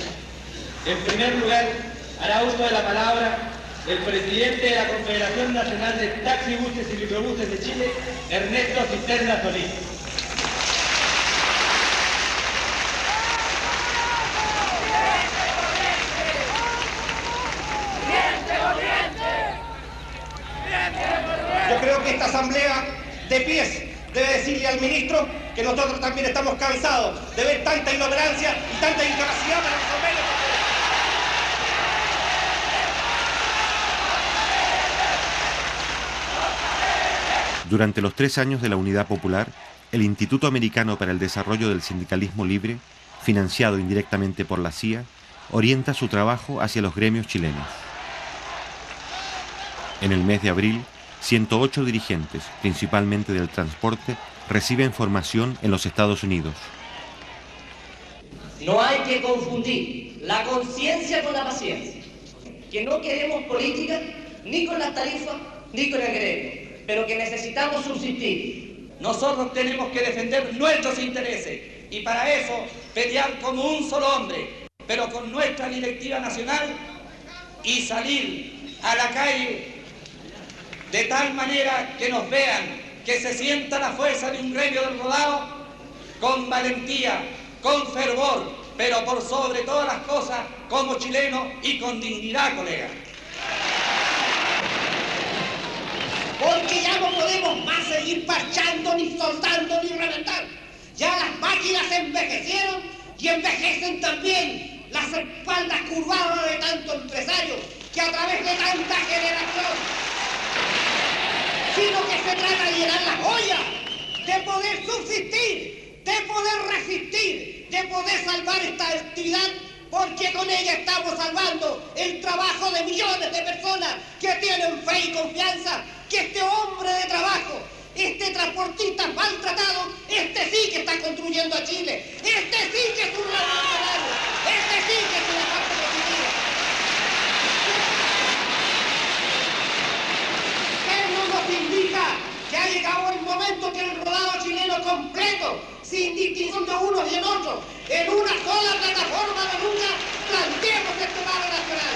En primer lugar, hará uso de la palabra el presidente de la Confederación Nacional de Taxibuses y Microbuses de Chile, Ernesto Cisterna Solís. asamblea de pies debe decirle al ministro que nosotros también estamos cansados de ver tanta inoperancia y tanta incapacidad para resolver los problemas. Durante los 3 años de la Unidad Popular, el Instituto Americano para el Desarrollo del Sindicalismo Libre, financiado indirectamente por la CIA, orienta su trabajo hacia los gremios chilenos. En el mes de abril, 108 dirigentes, principalmente del transporte, reciben formación en los Estados Unidos. No hay que confundir la conciencia con la paciencia, que no queremos política ni con las tarifas ni con el gremio, pero que necesitamos subsistir. Nosotros tenemos que defender nuestros intereses y para eso pelear como un solo hombre, pero con nuestra directiva nacional y salir a la calle de tal manera que nos vean, que se sienta la fuerza de un gremio del rodado con valentía, con fervor, pero por sobre todas las cosas como chileno y con dignidad, colega. Porque ya no podemos más seguir parchando, ni soltando, ni reventar. Ya las máquinas envejecieron y envejecen también las espaldas curvadas de tanto empresario que a través de tanta generación, sino que se trata de llenar las ollas, de poder subsistir, de poder resistir, de poder salvar esta actividad, porque con ella estamos salvando el trabajo de millones de personas que tienen fe y confianza que este hombre de trabajo, este transportista maltratado, este sí que está construyendo a Chile, este sí que es un revolucionario, este sí que es una parte positiva. Eso nos indica que ha llegado el momento que el rodado chileno completo, sin distinción de unos y en otros, en una sola plataforma de lucha, planteemos este paro nacional.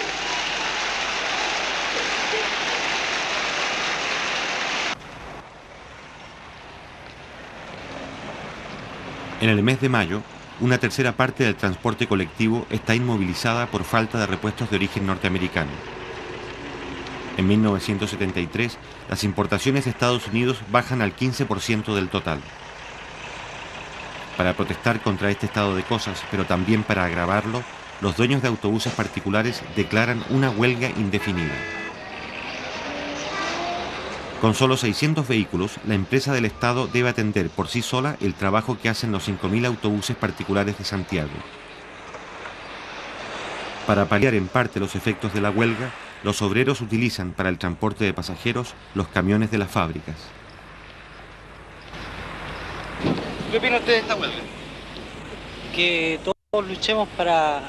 En el mes de mayo, una tercera parte del transporte colectivo está inmovilizada por falta de repuestos de origen norteamericano. En 1973, las importaciones de Estados Unidos bajan al 15% del total. Para protestar contra este estado de cosas, pero también para agravarlo, los dueños de autobuses particulares declaran una huelga indefinida. Con solo 600 vehículos, la empresa del Estado debe atender por sí sola el trabajo que hacen los 5.000 autobuses particulares de Santiago. Para paliar en parte los efectos de la huelga, los obreros utilizan para el transporte de pasajeros los camiones de las fábricas. ¿Qué opina usted de esta huelga? Que todos luchemos para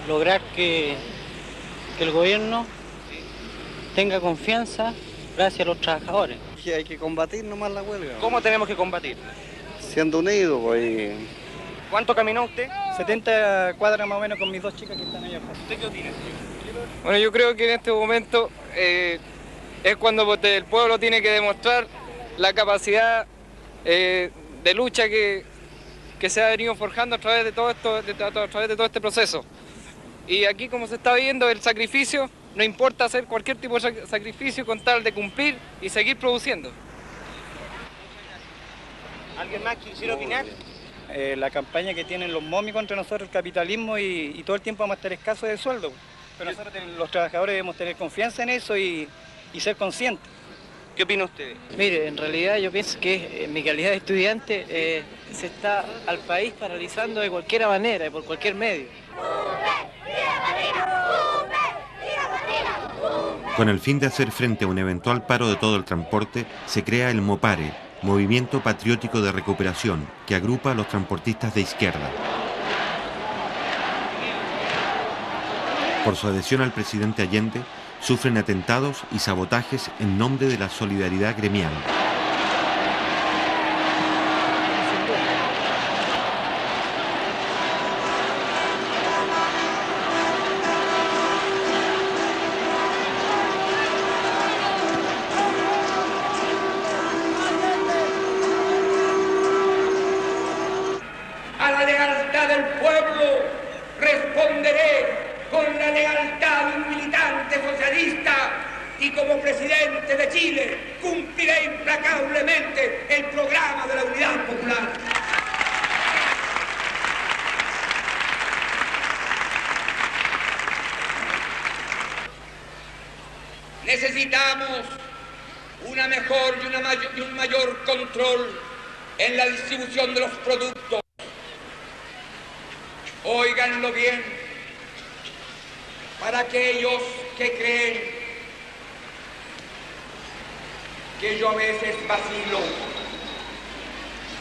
lograr que el gobierno tenga confianza gracias a los trabajadores. Que hay que combatir nomás la huelga. ¿Cómo tenemos que combatir? Siendo unidos, pues. ¿Cuánto caminó usted? 70 cuadras más o menos con mis 2 chicas que están allá afuera. ¿Usted qué opina? Bueno, yo creo que en este momento es cuando el pueblo tiene que demostrar la capacidad de lucha que se ha venido forjando a través de todo esto, a través de todo este proceso. Y aquí, como se está viendo, el sacrificio, no importa hacer cualquier tipo de sacrificio con tal de cumplir y seguir produciendo. ¿Alguien más quisiera opinar? La campaña que tienen los momis contra nosotros, el capitalismo, y todo el tiempo vamos a estar escasos de sueldo. Pero nosotros, los trabajadores, debemos tener confianza en eso y ser conscientes. ¿Qué opina usted? Mire, en realidad yo pienso que en mi calidad de estudiante se está al país paralizando de cualquier manera y por cualquier medio. Con el fin de hacer frente a un eventual paro de todo el transporte, se crea el MOPARE, Movimiento Patriótico de Recuperación, que agrupa a los transportistas de izquierda. Por su adhesión al presidente Allende, sufren atentados y sabotajes en nombre de la solidaridad gremial. A la lealtad del pueblo responderé con la lealtad de un militante socialista y como presidente de Chile cumpliré implacablemente el programa de la Unidad Popular. Necesitamos una mejor y un mayor control en la distribución de los productos. Óiganlo bien, para aquellos que creen que yo a veces vacilo,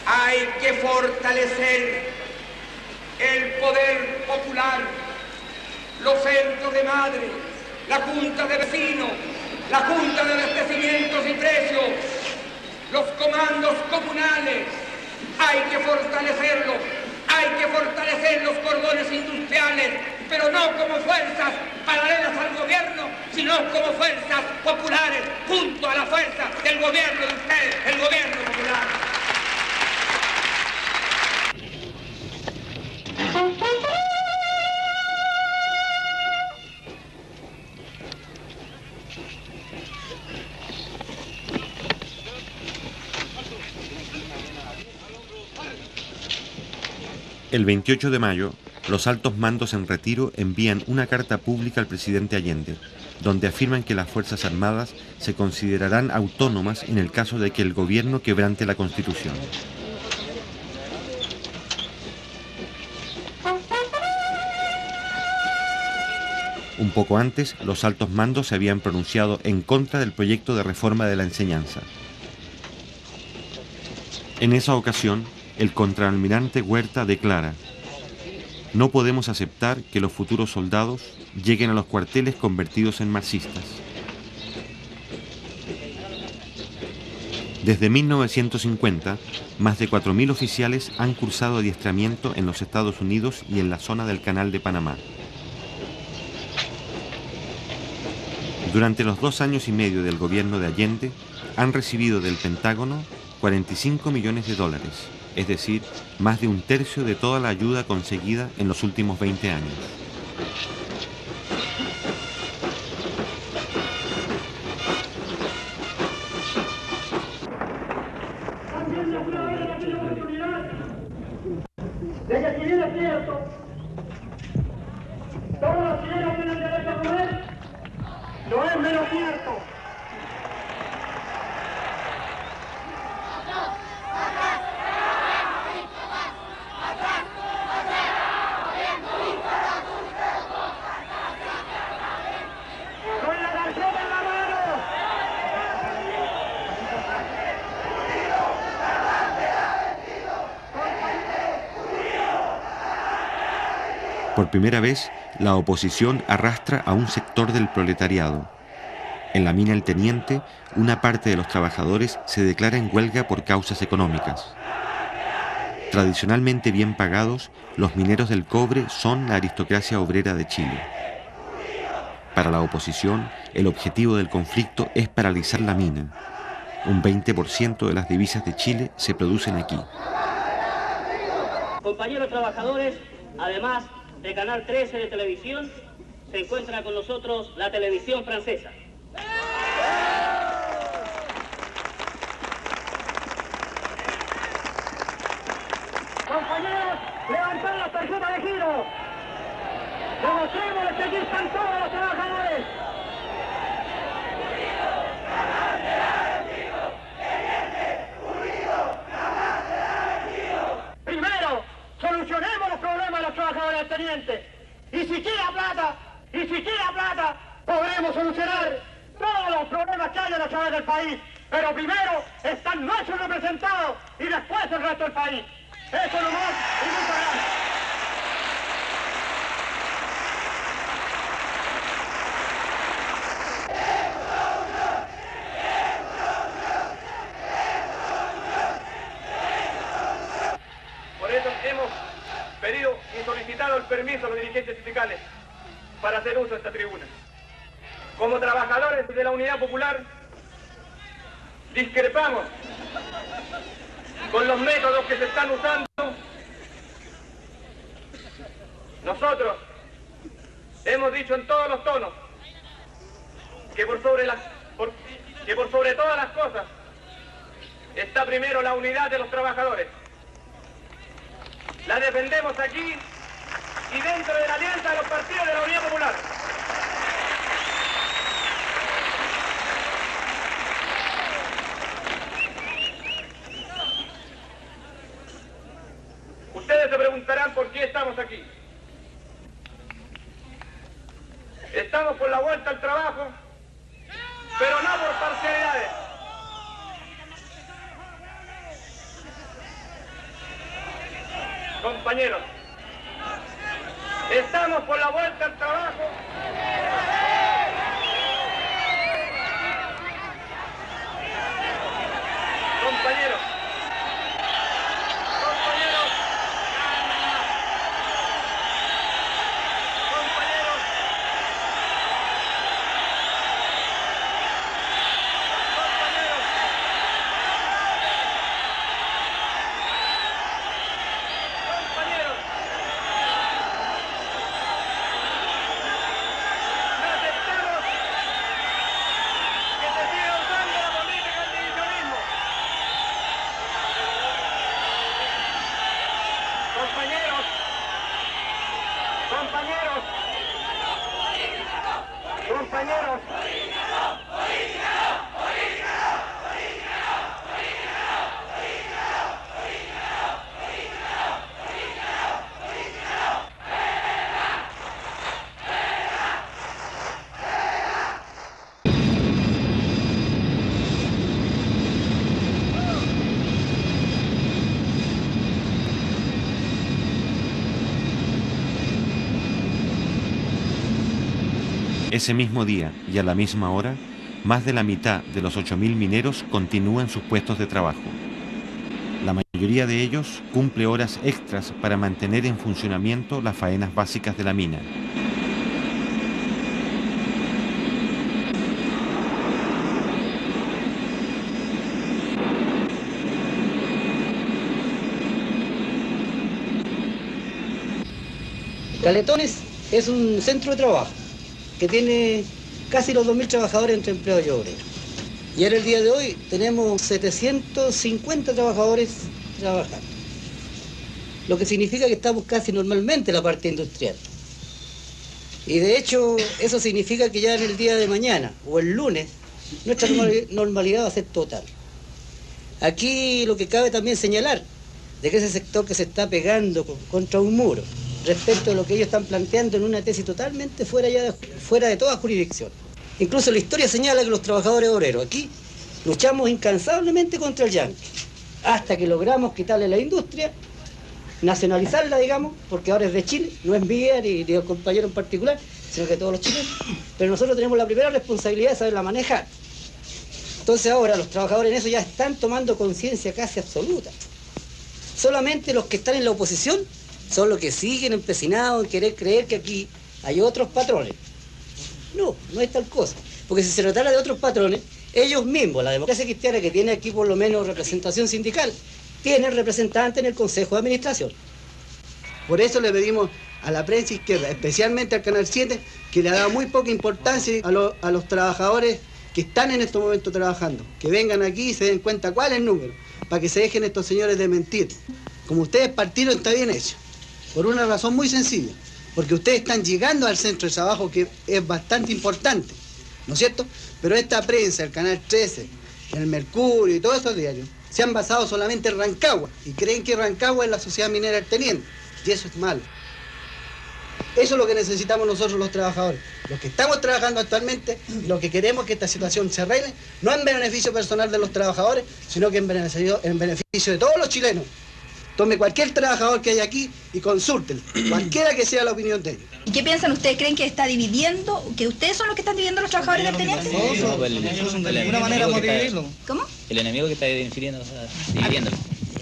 hay que fortalecer el poder popular, los centros de madre, la junta de vecinos, la junta de abastecimientos y precios, los comandos comunales, hay que fortalecerlos, hay que fortalecer los cordones industriales, pero no como fuerzas paralelas al gobierno, sino como fuerzas populares, junto a la fuerza del gobierno de ustedes, el gobierno popular. El 28 de mayo, los altos mandos en retiro envían una carta pública al presidente Allende, donde afirman que las Fuerzas Armadas se considerarán autónomas en el caso de que el gobierno quebrante la Constitución. Un poco antes, los altos mandos se habían pronunciado en contra del proyecto de reforma de la enseñanza. En esa ocasión, el contraalmirante Huerta declara: no podemos aceptar que los futuros soldados lleguen a los cuarteles convertidos en marxistas. Desde 1950, más de 4.000 oficiales han cursado adiestramiento en los Estados Unidos y en la zona del Canal de Panamá. Durante los 2 años y medio del gobierno de Allende, han recibido del Pentágono $45 millones, es decir, más de 1/3 de toda la ayuda conseguida en los últimos 20 años. De que si bien es cierto, todos los chilenos tienen derecho a comer, no es menos cierto. Por primera vez, la oposición arrastra a un sector del proletariado. En la mina El Teniente, una parte de los trabajadores se declara en huelga por causas económicas. Tradicionalmente bien pagados, los mineros del cobre son la aristocracia obrera de Chile. Para la oposición, el objetivo del conflicto es paralizar la mina. Un 20% de las divisas de Chile se producen aquí. Compañeros trabajadores, además de Canal 13 de televisión, se encuentra con nosotros la televisión francesa. Compañeros, levantad la tarjeta de giro. Demostremos que aquí están todos los trabajadores. Primero, solucionemos los problemas de los trabajadores del Teniente. Y si queda plata, podremos solucionar todos los problemas que hay en a través del país. Pero primero están nuestros representados y después el resto del país. Eso nomás y muchas gracias. Por eso hemos pedido y solicitado el permiso a los dirigentes sindicales para hacer uso de esta tribuna. Como trabajadores de la Unidad Popular, discrepamos con los métodos que se están usando. Nosotros hemos dicho en todos los tonos que por sobre todas las cosas está primero la unidad de los trabajadores. La defendemos aquí y dentro de la alianza de los partidos de la Unidad Popular. Ustedes se preguntarán por qué estamos aquí. Estamos por la vuelta al trabajo, pero no por parcialidades. Compañeros, estamos por la vuelta al trabajo. Compañeros. Ese mismo día y a la misma hora, más de la mitad de los 8.000 mineros continúan sus puestos de trabajo. La mayoría de ellos cumple horas extras para mantener en funcionamiento las faenas básicas de la mina. Caletones es un centro de trabajo que tiene casi los 2.000 trabajadores entre empleados y obreros. Y ahora el día de hoy tenemos 750 trabajadores trabajando. Lo que significa que estamos casi normalmente en la parte industrial. Y de hecho eso significa que ya en el día de mañana o el lunes nuestra normalidad va a ser total. Aquí lo que cabe también señalar de que ese sector que se está pegando contra un muro respecto a lo que ellos están planteando en una tesis totalmente fuera de toda jurisdicción. Incluso la historia señala que los trabajadores obreros aquí luchamos incansablemente contra el yanqui, hasta que logramos quitarle la industria, nacionalizarla, digamos, porque ahora es de Chile, no es mía ni del compañero en particular, sino que de todos los chilenos, pero nosotros tenemos la primera responsabilidad de saberla manejar. Entonces ahora los trabajadores en eso ya están tomando conciencia casi absoluta. Solamente los que están en la oposición son los que siguen empecinados en querer creer que aquí hay otros patrones. No, no es tal cosa. Porque si se tratara de otros patrones, ellos mismos, la democracia cristiana que tiene aquí por lo menos representación sindical, tienen representantes en el Consejo de Administración. Por eso le pedimos a la prensa izquierda, especialmente al Canal 7, que le ha dado muy poca importancia a los trabajadores que están en estos momentos trabajando. Que vengan aquí y se den cuenta cuál es el número, para que se dejen estos señores de mentir. Como ustedes partieron, está bien hecho. Por una razón muy sencilla, porque ustedes están llegando al centro de trabajo, que es bastante importante, ¿no es cierto? Pero esta prensa, el Canal 13, el Mercurio y todos estos diarios, se han basado solamente en Rancagua y creen que Rancagua es la sociedad minera del teniente, y eso es malo. Eso es lo que necesitamos nosotros los trabajadores, los que estamos trabajando actualmente, y lo que queremos es que esta situación se arregle, no en beneficio personal de los trabajadores, sino que en beneficio de todos los chilenos. Tome cualquier trabajador que haya aquí y consúltenlo, cualquiera que sea la opinión de ellos. ¿Y qué piensan ustedes? ¿Creen que está dividiendo, que ustedes son los que están dividiendo los trabajadores del teniente? No, pues de alguna manera vamos a dividirlo. ¿Cómo? El enemigo que está dividiendo.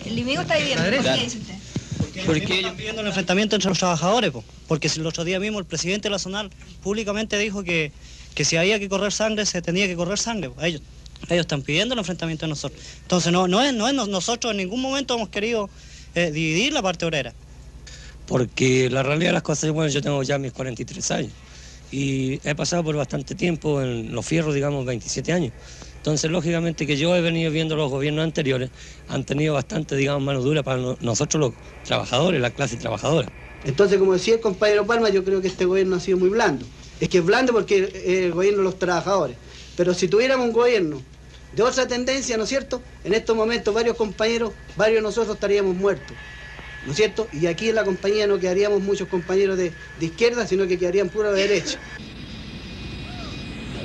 El enemigo está dividiendo. ¿Por qué dice usted? Porque ellos están pidiendo el enfrentamiento entre los trabajadores, porque el otro día mismo el presidente de la zonal públicamente dijo que si había que correr sangre, se tenía que correr sangre. Ellos están pidiendo el enfrentamiento de nosotros. Entonces nosotros en ningún momento hemos querido dividir la parte obrera. Porque la realidad de las cosas, bueno, yo tengo ya mis 43 años y he pasado por bastante tiempo en los fierros, digamos 27 años. Entonces, lógicamente que yo he venido viendo los gobiernos anteriores, han tenido bastante, digamos, mano dura para nosotros los trabajadores, la clase trabajadora. Entonces, como decía el compañero Palma, yo creo que este gobierno ha sido muy blando. Es que es blando porque es el gobierno de los trabajadores. Pero si tuviéramos un gobierno de otra tendencia, ¿no es cierto? En estos momentos varios compañeros, varios de nosotros estaríamos muertos, ¿no es cierto? Y aquí en la compañía no quedaríamos muchos compañeros de izquierda, sino que quedarían puro de derecha.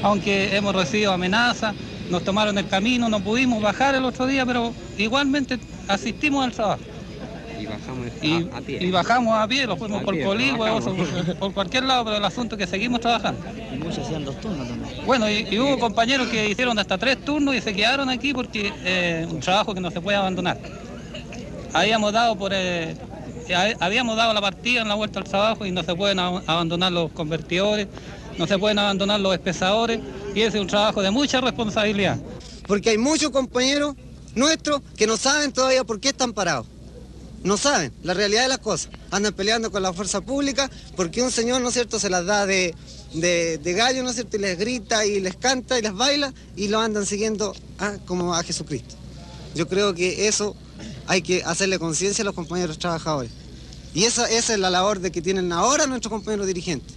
Aunque hemos recibido amenazas, nos tomaron el camino, no pudimos bajar el otro día, pero igualmente asistimos al trabajo. Y bajamos a pie. Y bajamos a pie, lo fuimos por Coligüe o por cualquier lado, pero el asunto es que seguimos trabajando. Y muchos hacían 2 turnos también. Bueno, y hubo compañeros que hicieron hasta 3 turnos y se quedaron aquí porque un trabajo que no se puede abandonar. Habíamos dado la partida en la vuelta al trabajo y no se pueden abandonar los convertidores, no se pueden abandonar los espesadores, y ese es un trabajo de mucha responsabilidad. Porque hay muchos compañeros nuestros que no saben todavía por qué están parados. No saben la realidad de las cosas. Andan peleando con la fuerza pública porque un señor, ¿no es cierto?, se las da de gallo, ¿no es cierto?, y les grita y les canta y les baila y lo andan siguiendo como a Jesucristo. Yo creo que eso hay que hacerle conciencia a los compañeros trabajadores. Y esa es la labor de que tienen ahora nuestros compañeros dirigentes.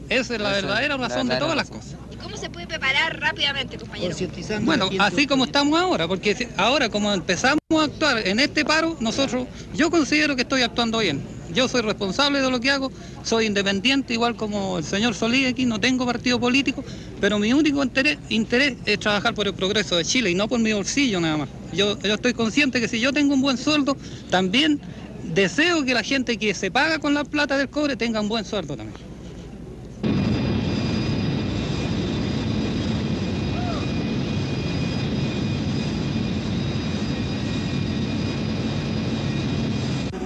Esa es la verdadera razón de todas las cosas. ¿Y cómo se puede preparar rápidamente, compañero? Bueno, así como estamos ahora, porque ahora como empezamos a actuar en este paro, yo considero que estoy actuando bien. Yo soy responsable de lo que hago, soy independiente, igual como el señor Solís aquí, no tengo partido político, pero mi único interés es trabajar por el progreso de Chile y no por mi bolsillo nada más. Yo estoy consciente que si yo tengo un buen sueldo, también deseo que la gente que se paga con la plata del cobre tenga un buen sueldo también.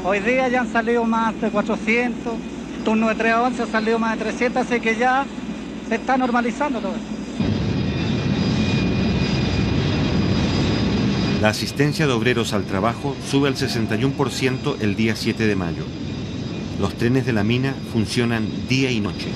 Hoy día ya han salido más de 400, turno de 3 a 11 ha salido más de 300, así que ya se está normalizando todo esto. La asistencia de obreros al trabajo sube al 61% el día 7 de mayo. Los trenes de la mina funcionan día y noche.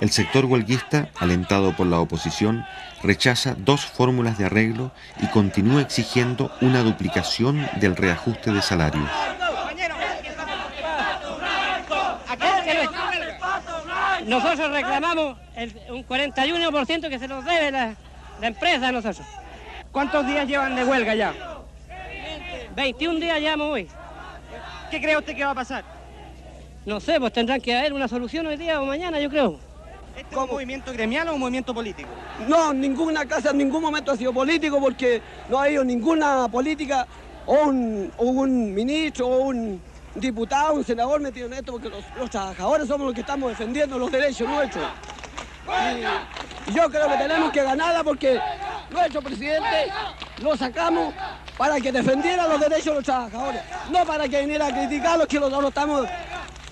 El sector huelguista, alentado por la oposición, rechaza 2 fórmulas de arreglo y continúa exigiendo una duplicación del reajuste de salarios. Nosotros reclamamos un 41% que se nos debe la empresa a nosotros. ¿Cuántos días llevan de huelga ya? 21 días llevamos hoy. ¿Qué cree usted que va a pasar? No sé, pues tendrán que haber una solución hoy día o mañana, yo creo. ¿Este es un movimiento gremial o un movimiento político? No, ninguna casa en ningún momento ha sido político porque no ha habido ninguna política o un ministro o un diputado, un senador metido en esto porque los trabajadores somos los que estamos defendiendo los derechos nuestros. Y yo creo que tenemos que ganarla porque nuestro presidente lo sacamos para que defendiera los derechos de los trabajadores, no para que viniera a criticarlos que nosotros estamos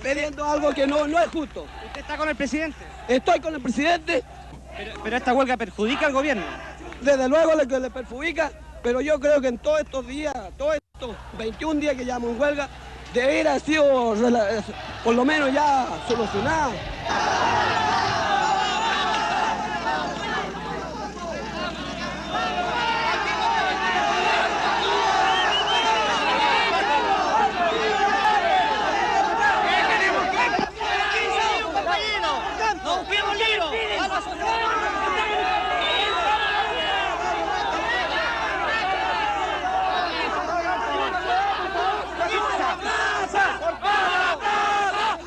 pidiendo algo que no es justo. ¿Usted está con el presidente? Estoy con el presidente. Pero esta huelga perjudica al gobierno. Desde luego que le perjudica, pero yo creo que en todos estos días, todos estos 21 días que llevamos en huelga, debería haber sido por lo menos ya solucionada.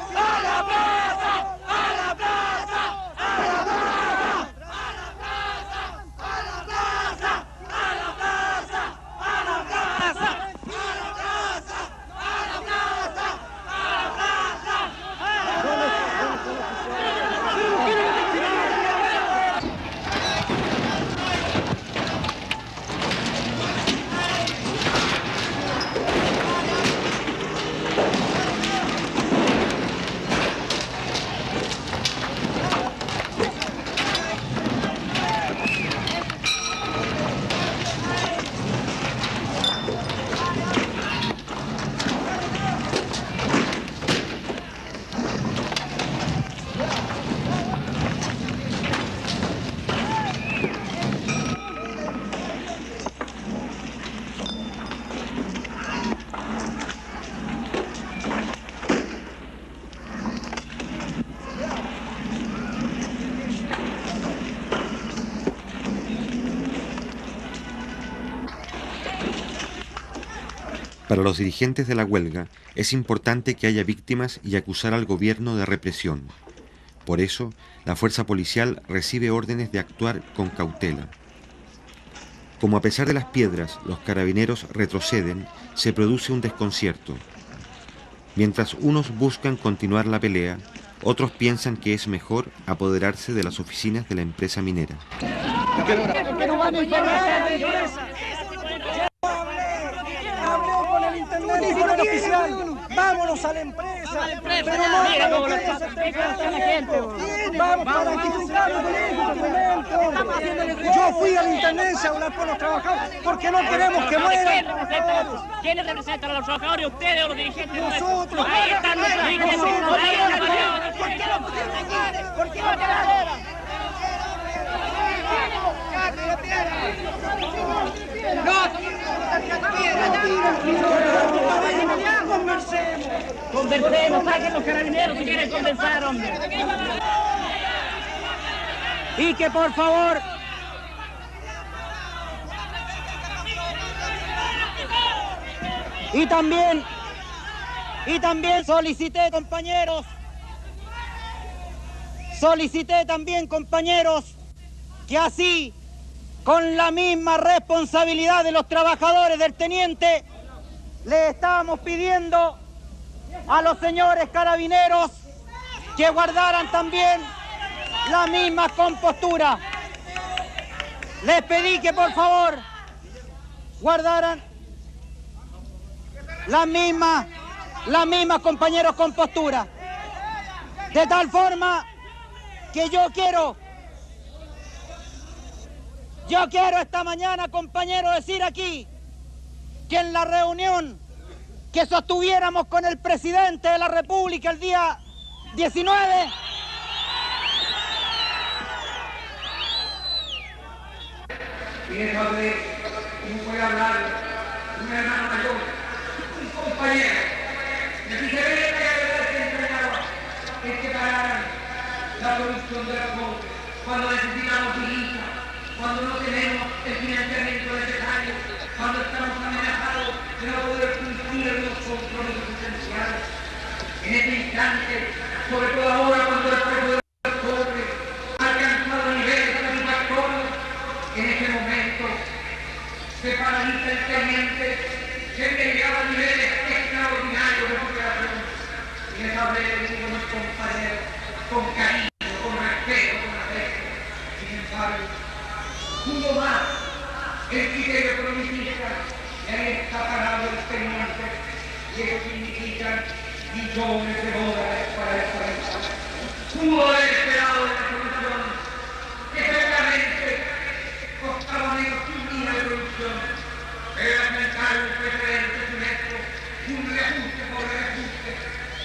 ¡A la plaza! Para los dirigentes de la huelga es importante que haya víctimas y acusar al gobierno de represión. Por eso, la fuerza policial recibe órdenes de actuar con cautela. Como a pesar de las piedras los carabineros retroceden, se produce un desconcierto. Mientras unos buscan continuar la pelea, otros piensan que es mejor apoderarse de las oficinas de la empresa minera. Que nos van a informar, hablé con el intendente y con el oficial. Vámonos a la empresa. Pero no, mira cómo lo está la gente. Vamos para que tengamos documento. Yo fui a la intendencia a hablar con los trabajadores porque no queremos que mueran. ¿Quiénes representan a los trabajadores? ¿Ustedes o los dirigentes? Nosotros. Ahí están los dirigentes. ¿Por qué no pusieron aquí? ¿Por qué no quedaron? Conversemos, saquen los carabineros si quieren conversar, hombre. Y que por favor... Y también solicité, compañeros, que así, con la misma responsabilidad de los trabajadores del teniente, le estábamos pidiendo a los señores carabineros que guardaran también la misma compostura. Les pedí que por favor guardaran la misma, compañeros, compostura. De tal forma que yo quiero esta mañana, compañero, decir aquí que en la reunión que sostuviéramos con el presidente de la República el día 19... Y eso de cómo puede hablar un hermano mayor, un compañero, de que se ve que la verdad que entregaba es que pararan la producción de los montes, cuando necesitamos divisa, cuando no tenemos el financiamiento necesario, cuando estamos amenazados de no poder cumplir los compromisos esenciales. En este instante, sobre todo ahora cuando el precio del cobre ha alcanzado niveles satisfactorios, en este momento se paraliza el teniente, se llegaba a niveles extraordinarios de recuperación. Y les hablé de mis compañeros con cariño, con respeto, con afecto. Sin embargo, pudo más el criterio economicista y ahí está parado el teniente. Y eso significa millones de dólares para el país. Pudo haber esperado de la solución que seguramente costaba menos que un día de producción, pero al pensar el presidente nuestro, un reajuste por reajuste,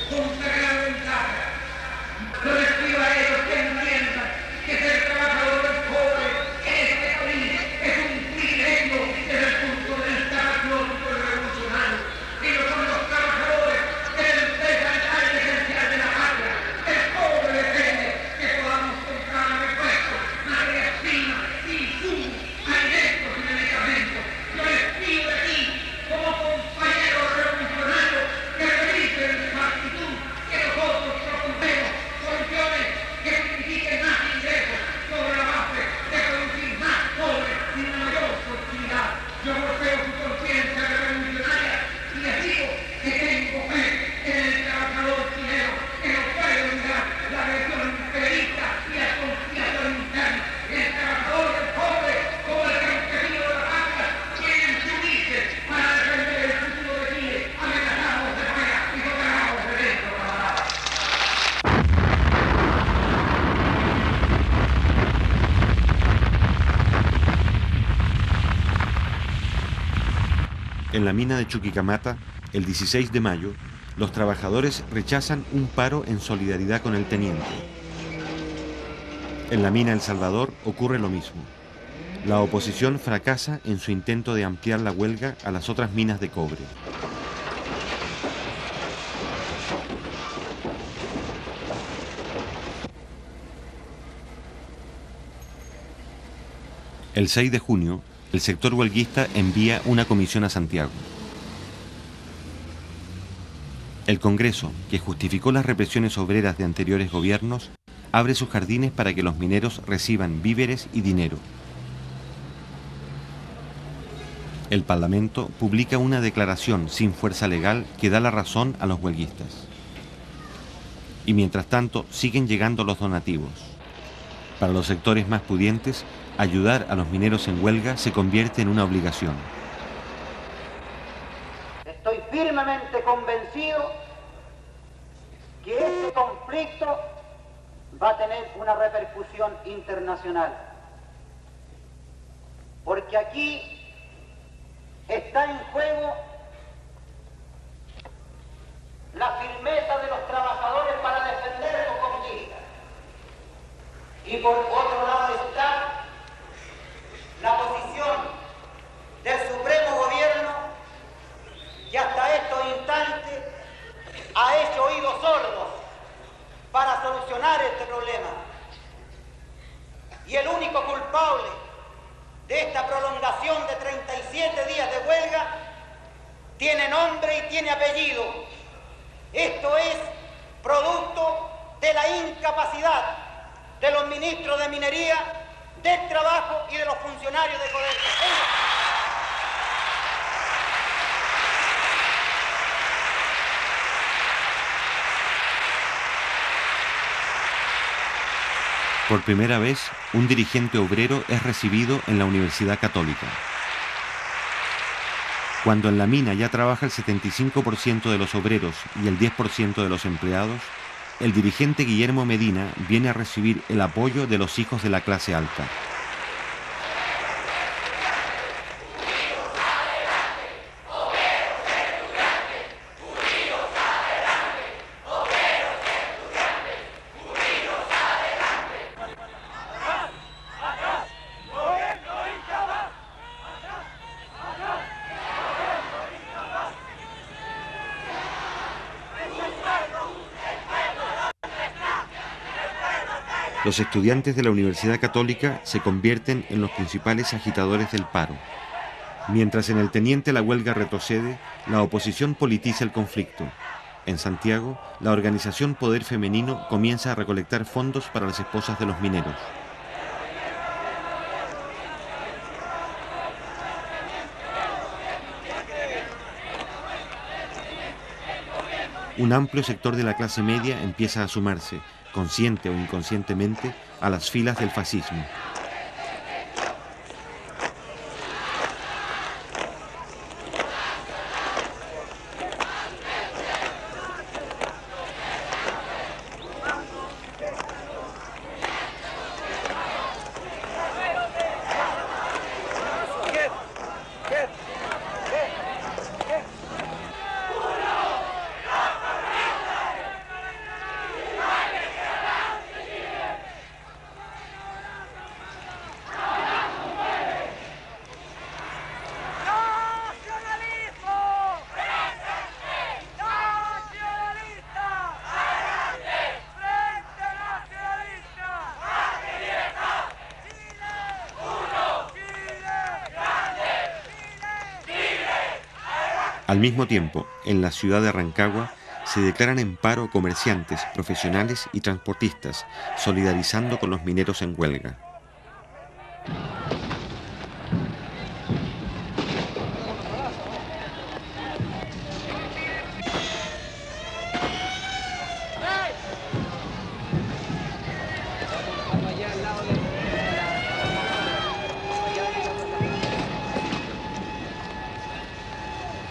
con gran ventaja. Yo les pido a ellos que entiendan que ser trabajador del cobre en este país es un privilegio desde el punto de vista patriótico y revolucionario. Ellos son los trabajadores de la empresa vital y esencial de la patria. El cobre depende que podamos comprar repuestos, materias primas, insumos, alimentos y medicamentos. Yo les pido aquí, como compañeros revolucionarios, que revisen su actitud, que nosotros proponemos soluciones que signifiquen más ingresos sobre la base de producir más cobre y una mayor productividad. Yo golpeo su conciencia revolucionaria y les digo que tengo fe en el trabajador chileno, que no puede olvidar la agresión imperialista y la conspiración interna. El trabajador del cobre, como el campesino de la patria, tienen que unirse para defender el futuro de Chile, amenazados de fuera y soterrados de dentro, camaradas. En la mina de Chuquicamata, el 16 de mayo, los trabajadores rechazan un paro en solidaridad con el teniente. En la mina El Salvador ocurre lo mismo. La oposición fracasa en su intento de ampliar la huelga a las otras minas de cobre. El 6 de junio, el sector huelguista envía una comisión a Santiago. El Congreso, que justificó las represiones obreras de anteriores gobiernos, abre sus jardines para que los mineros reciban víveres y dinero. El Parlamento publica una declaración sin fuerza legal que da la razón a los huelguistas. Y mientras tanto siguen llegando los donativos. Para los sectores más pudientes, ayudar a los mineros en huelga se convierte en una obligación. Estoy firmemente convencido que este conflicto va a tener una repercusión internacional. Porque aquí está en juego la firmeza de los trabajadores para defender sus conquistas. Y por otro lado está la posición del Supremo Gobierno, que hasta estos instantes ha hecho oídos sordos para solucionar este problema. Y el único culpable de esta prolongación de 37 días de huelga tiene nombre y tiene apellido. Esto es producto de la incapacidad de los ministros de Minería, del Trabajo y de los funcionarios de Codelco. Por primera vez, un dirigente obrero es recibido en la Universidad Católica. Cuando en la mina ya trabaja el 75% de los obreros y el 10% de los empleados, el dirigente Guillermo Medina viene a recibir el apoyo de los hijos de la clase alta. Los estudiantes de la Universidad Católica se convierten en los principales agitadores del paro. Mientras en el Teniente la huelga retrocede, la oposición politiza el conflicto. En Santiago, la organización Poder Femenino comienza a recolectar fondos para las esposas de los mineros. Un amplio sector de la clase media empieza a sumarse, consciente o inconscientemente, a las filas del fascismo. Al mismo tiempo, en la ciudad de Rancagua, se declaran en paro comerciantes, profesionales y transportistas, solidarizando con los mineros en huelga.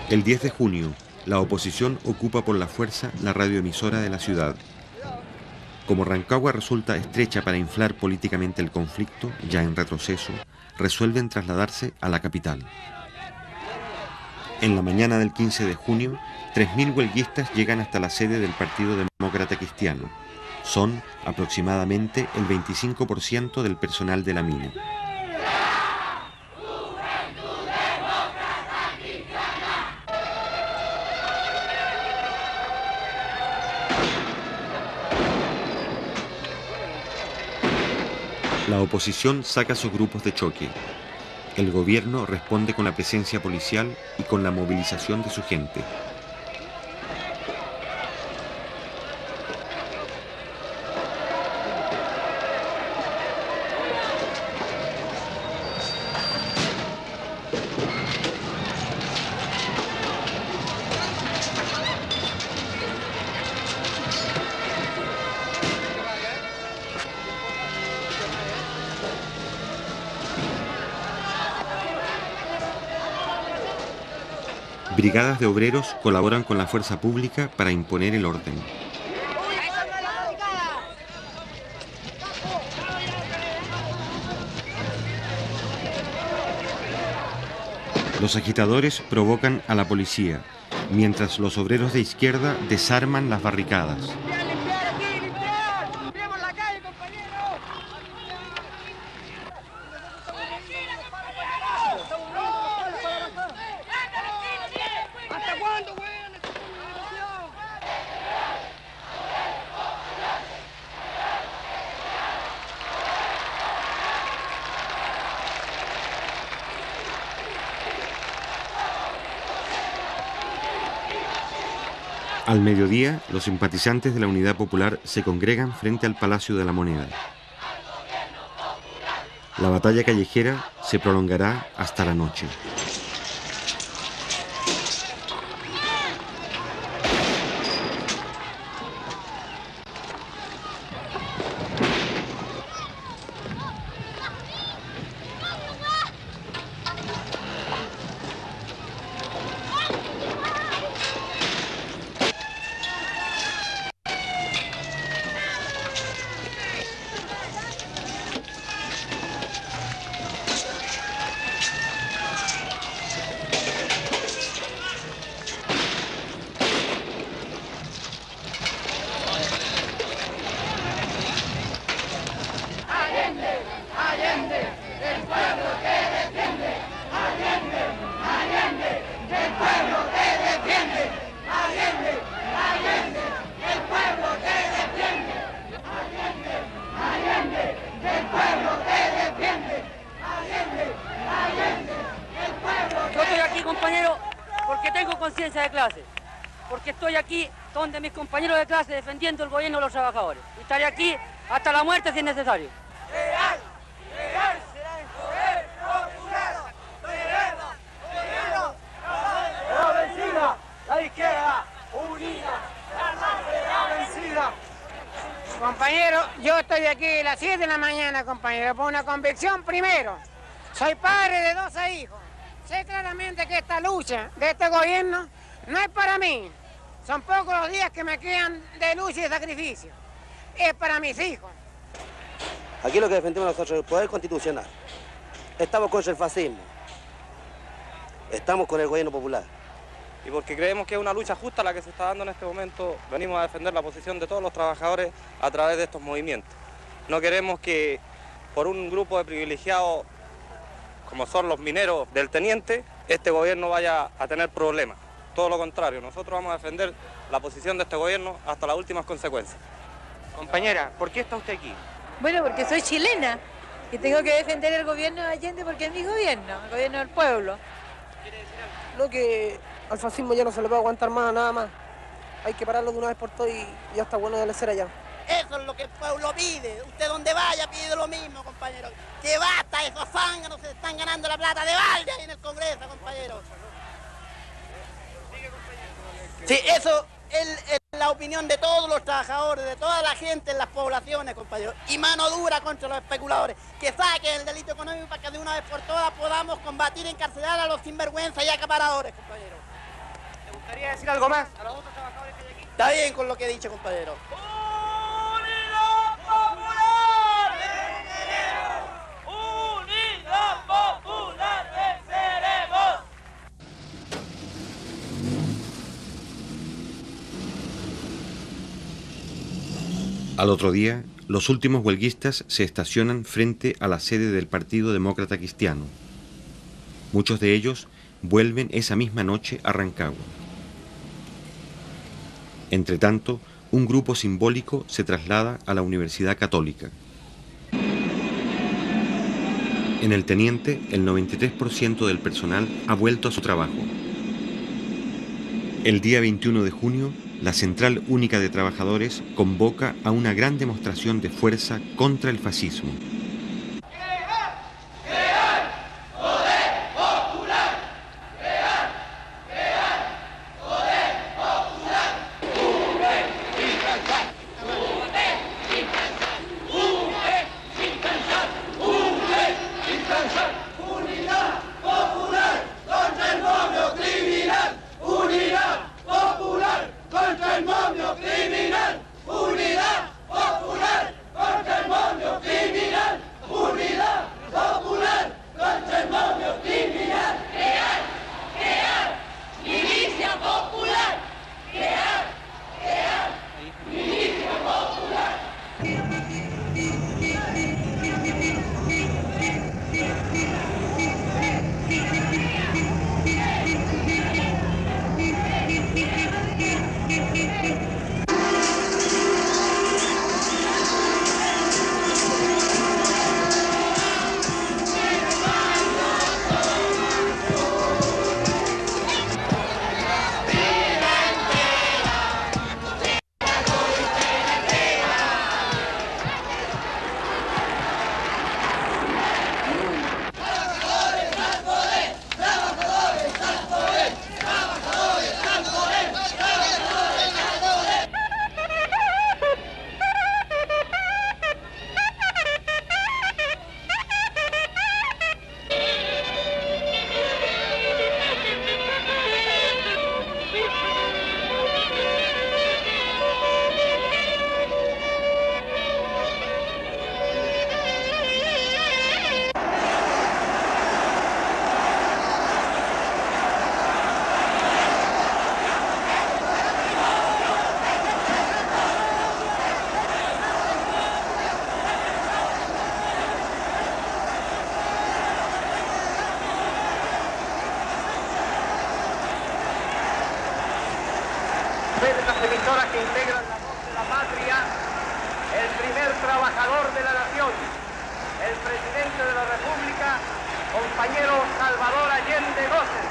El 10 de junio, la oposición ocupa por la fuerza la radioemisora de la ciudad. Como Rancagua resulta estrecha para inflar políticamente el conflicto, ya en retroceso, resuelven trasladarse a la capital. En la mañana del 15 de junio, 3.000 huelguistas llegan hasta la sede del Partido Demócrata Cristiano. Son aproximadamente el 25% del personal de la mina. La oposición saca sus grupos de choque. El gobierno responde con la presencia policial y con la movilización de su gente. Brigadas de obreros colaboran con la fuerza pública para imponer el orden. Los agitadores provocan a la policía, mientras los obreros de izquierda desarman las barricadas. Al mediodía, los simpatizantes de la Unidad Popular se congregan frente al Palacio de la Moneda. La batalla callejera se prolongará hasta la noche. Porque estoy aquí donde mis compañeros de clase defendiendo el gobierno de los trabajadores. Y estaré aquí hasta la muerte si es necesario. Real será el poder popular. ¡La vencida! ¡La izquierda! ¡Unida! ¡La vencida! Compañero, yo estoy aquí a las 7 de la mañana, compañero, por una convicción primero. Soy padre de 12 hijos. Sé claramente que esta lucha de este gobierno no es para mí. Son pocos los días que me quedan de lucha y de sacrificio. Es para mis hijos. Aquí lo que defendemos nosotros es el poder constitucional. Estamos contra el fascismo. Estamos con el gobierno popular. Y porque creemos que es una lucha justa la que se está dando en este momento, venimos a defender la posición de todos los trabajadores a través de estos movimientos. No queremos que por un grupo de privilegiados, como son los mineros del teniente, este gobierno vaya a tener problemas. Todo lo contrario, nosotros vamos a defender la posición de este gobierno hasta las últimas consecuencias. Compañera, ¿por qué está usted aquí? Bueno, porque soy chilena y tengo que defender el gobierno de Allende porque es mi gobierno, el gobierno del pueblo. ¿Quiere decir algo? Lo que al fascismo ya no se le puede aguantar más, nada más. Hay que pararlo de una vez por todas y ya está bueno de la cera ya. Eso es lo que el pueblo pide. Usted donde vaya pide lo mismo, compañero. Que basta, esos zánganos se están ganando la plata de balde ahí en el Congreso, compañero. Sí, eso es la opinión de todos los trabajadores, de toda la gente en las poblaciones, compañero. Y mano dura contra los especuladores. Que saquen el delito económico para que de una vez por todas podamos combatir y encarcelar a los sinvergüenzas y acaparadores, compañero. ¿Te gustaría decir algo más a los otros trabajadores que hay aquí? Está bien con lo que he dicho, compañero. ¡Unidad Popular! ¡Venceremos! ¡Unidad Popular! ¡Venceremos! Al otro día, los últimos huelguistas se estacionan frente a la sede del Partido Demócrata Cristiano. Muchos de ellos vuelven esa misma noche a Rancagua. Entretanto, un grupo simbólico se traslada a la Universidad Católica. En el Teniente, el 93% del personal ha vuelto a su trabajo. El día 21 de junio, la Central Única de Trabajadores convoca a una gran demostración de fuerza contra el fascismo. emisoras que integran la voz de la patria, el primer trabajador de la nación, el presidente de la República, compañero Salvador Allende Gómez.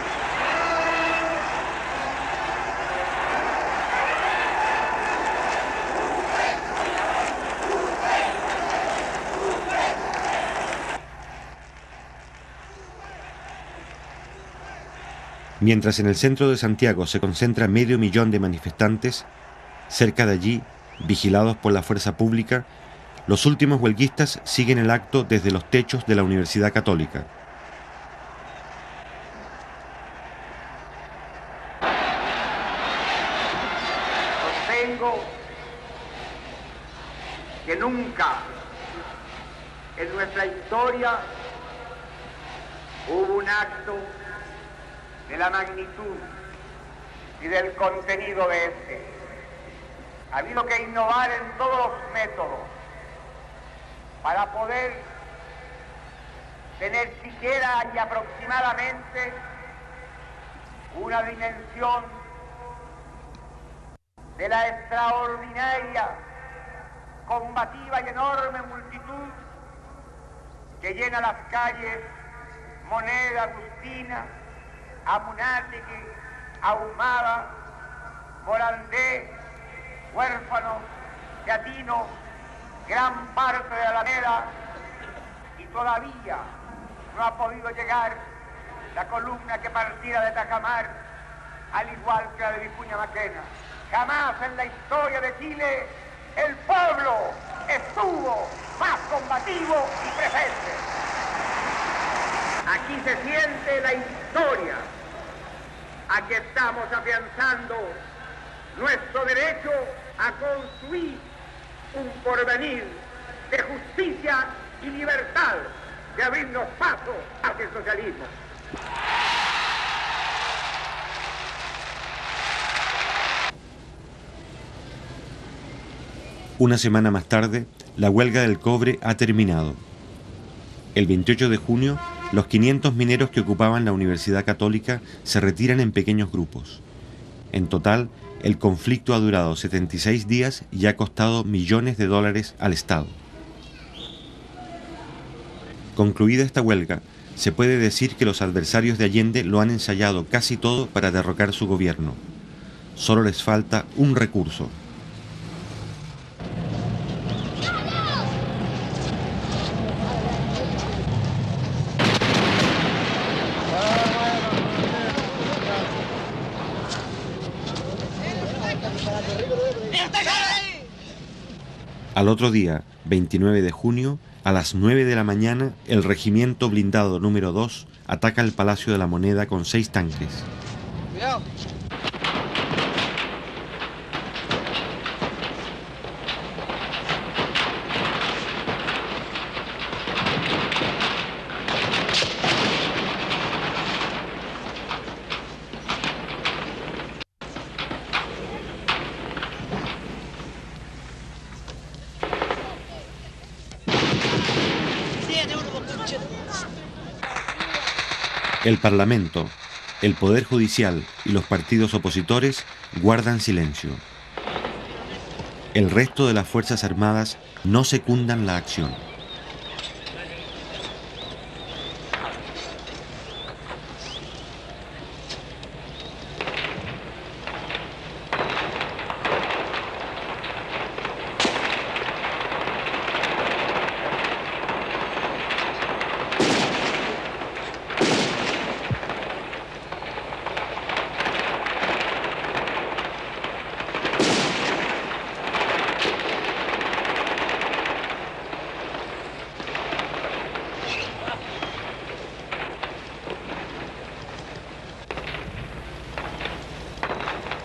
Mientras en el centro de Santiago se concentra 500.000 de manifestantes, cerca de allí, vigilados por la fuerza pública, los últimos huelguistas siguen el acto desde los techos de la Universidad Católica. Sostengo que nunca en nuestra historia hubo un acto de la magnitud y del contenido de este. Ha habido que innovar en todos los métodos para poder tener siquiera y aproximadamente una dimensión de la extraordinaria, combativa y enorme multitud que llena las calles Moneda, Agustina, Amunátegui, Ahumada, Morandé, Huérfano, Teatino, gran parte de Alameda, y todavía no ha podido llegar la columna que partía de Tajamar, al igual que la de Vicuña Maquena. Jamás en la historia de Chile el pueblo estuvo más combativo y presente. Aquí se siente la historia. Aquí estamos afianzando nuestro derecho a construir un porvenir de justicia y libertad, de abrirnos paso hacia el socialismo. Una semana más tarde, la huelga del cobre ha terminado. El 28 de junio, los 500 mineros que ocupaban la Universidad Católica se retiran en pequeños grupos. En total, el conflicto ha durado 76 días y ha costado millones de dólares al Estado. Concluida esta huelga, se puede decir que los adversarios de Allende lo han ensayado casi todo para derrocar su gobierno. Solo les falta un recurso. Al otro día, 29 de junio, a las 9 de la mañana, el regimiento blindado número 2 ataca el Palacio de la Moneda con 6 tanques. Cuidado. El Parlamento, el Poder Judicial y los partidos opositores guardan silencio. El resto de las Fuerzas Armadas no secundan la acción.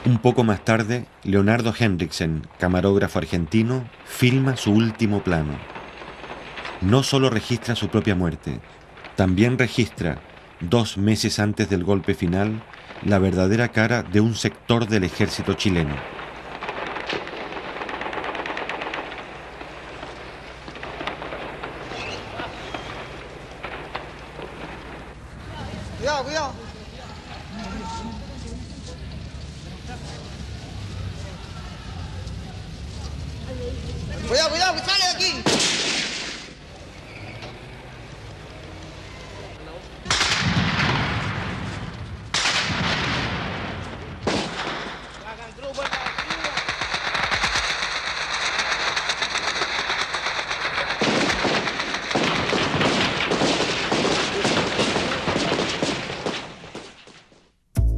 Un poco más tarde, Leonardo Henriksen, camarógrafo argentino, filma su último plano. No solo registra su propia muerte, también registra, 2 meses antes del golpe final, la verdadera cara de un sector del ejército chileno. Cuidado, cuidado. Cuidado, cuidado, que sale de aquí.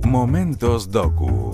Momentos Docu.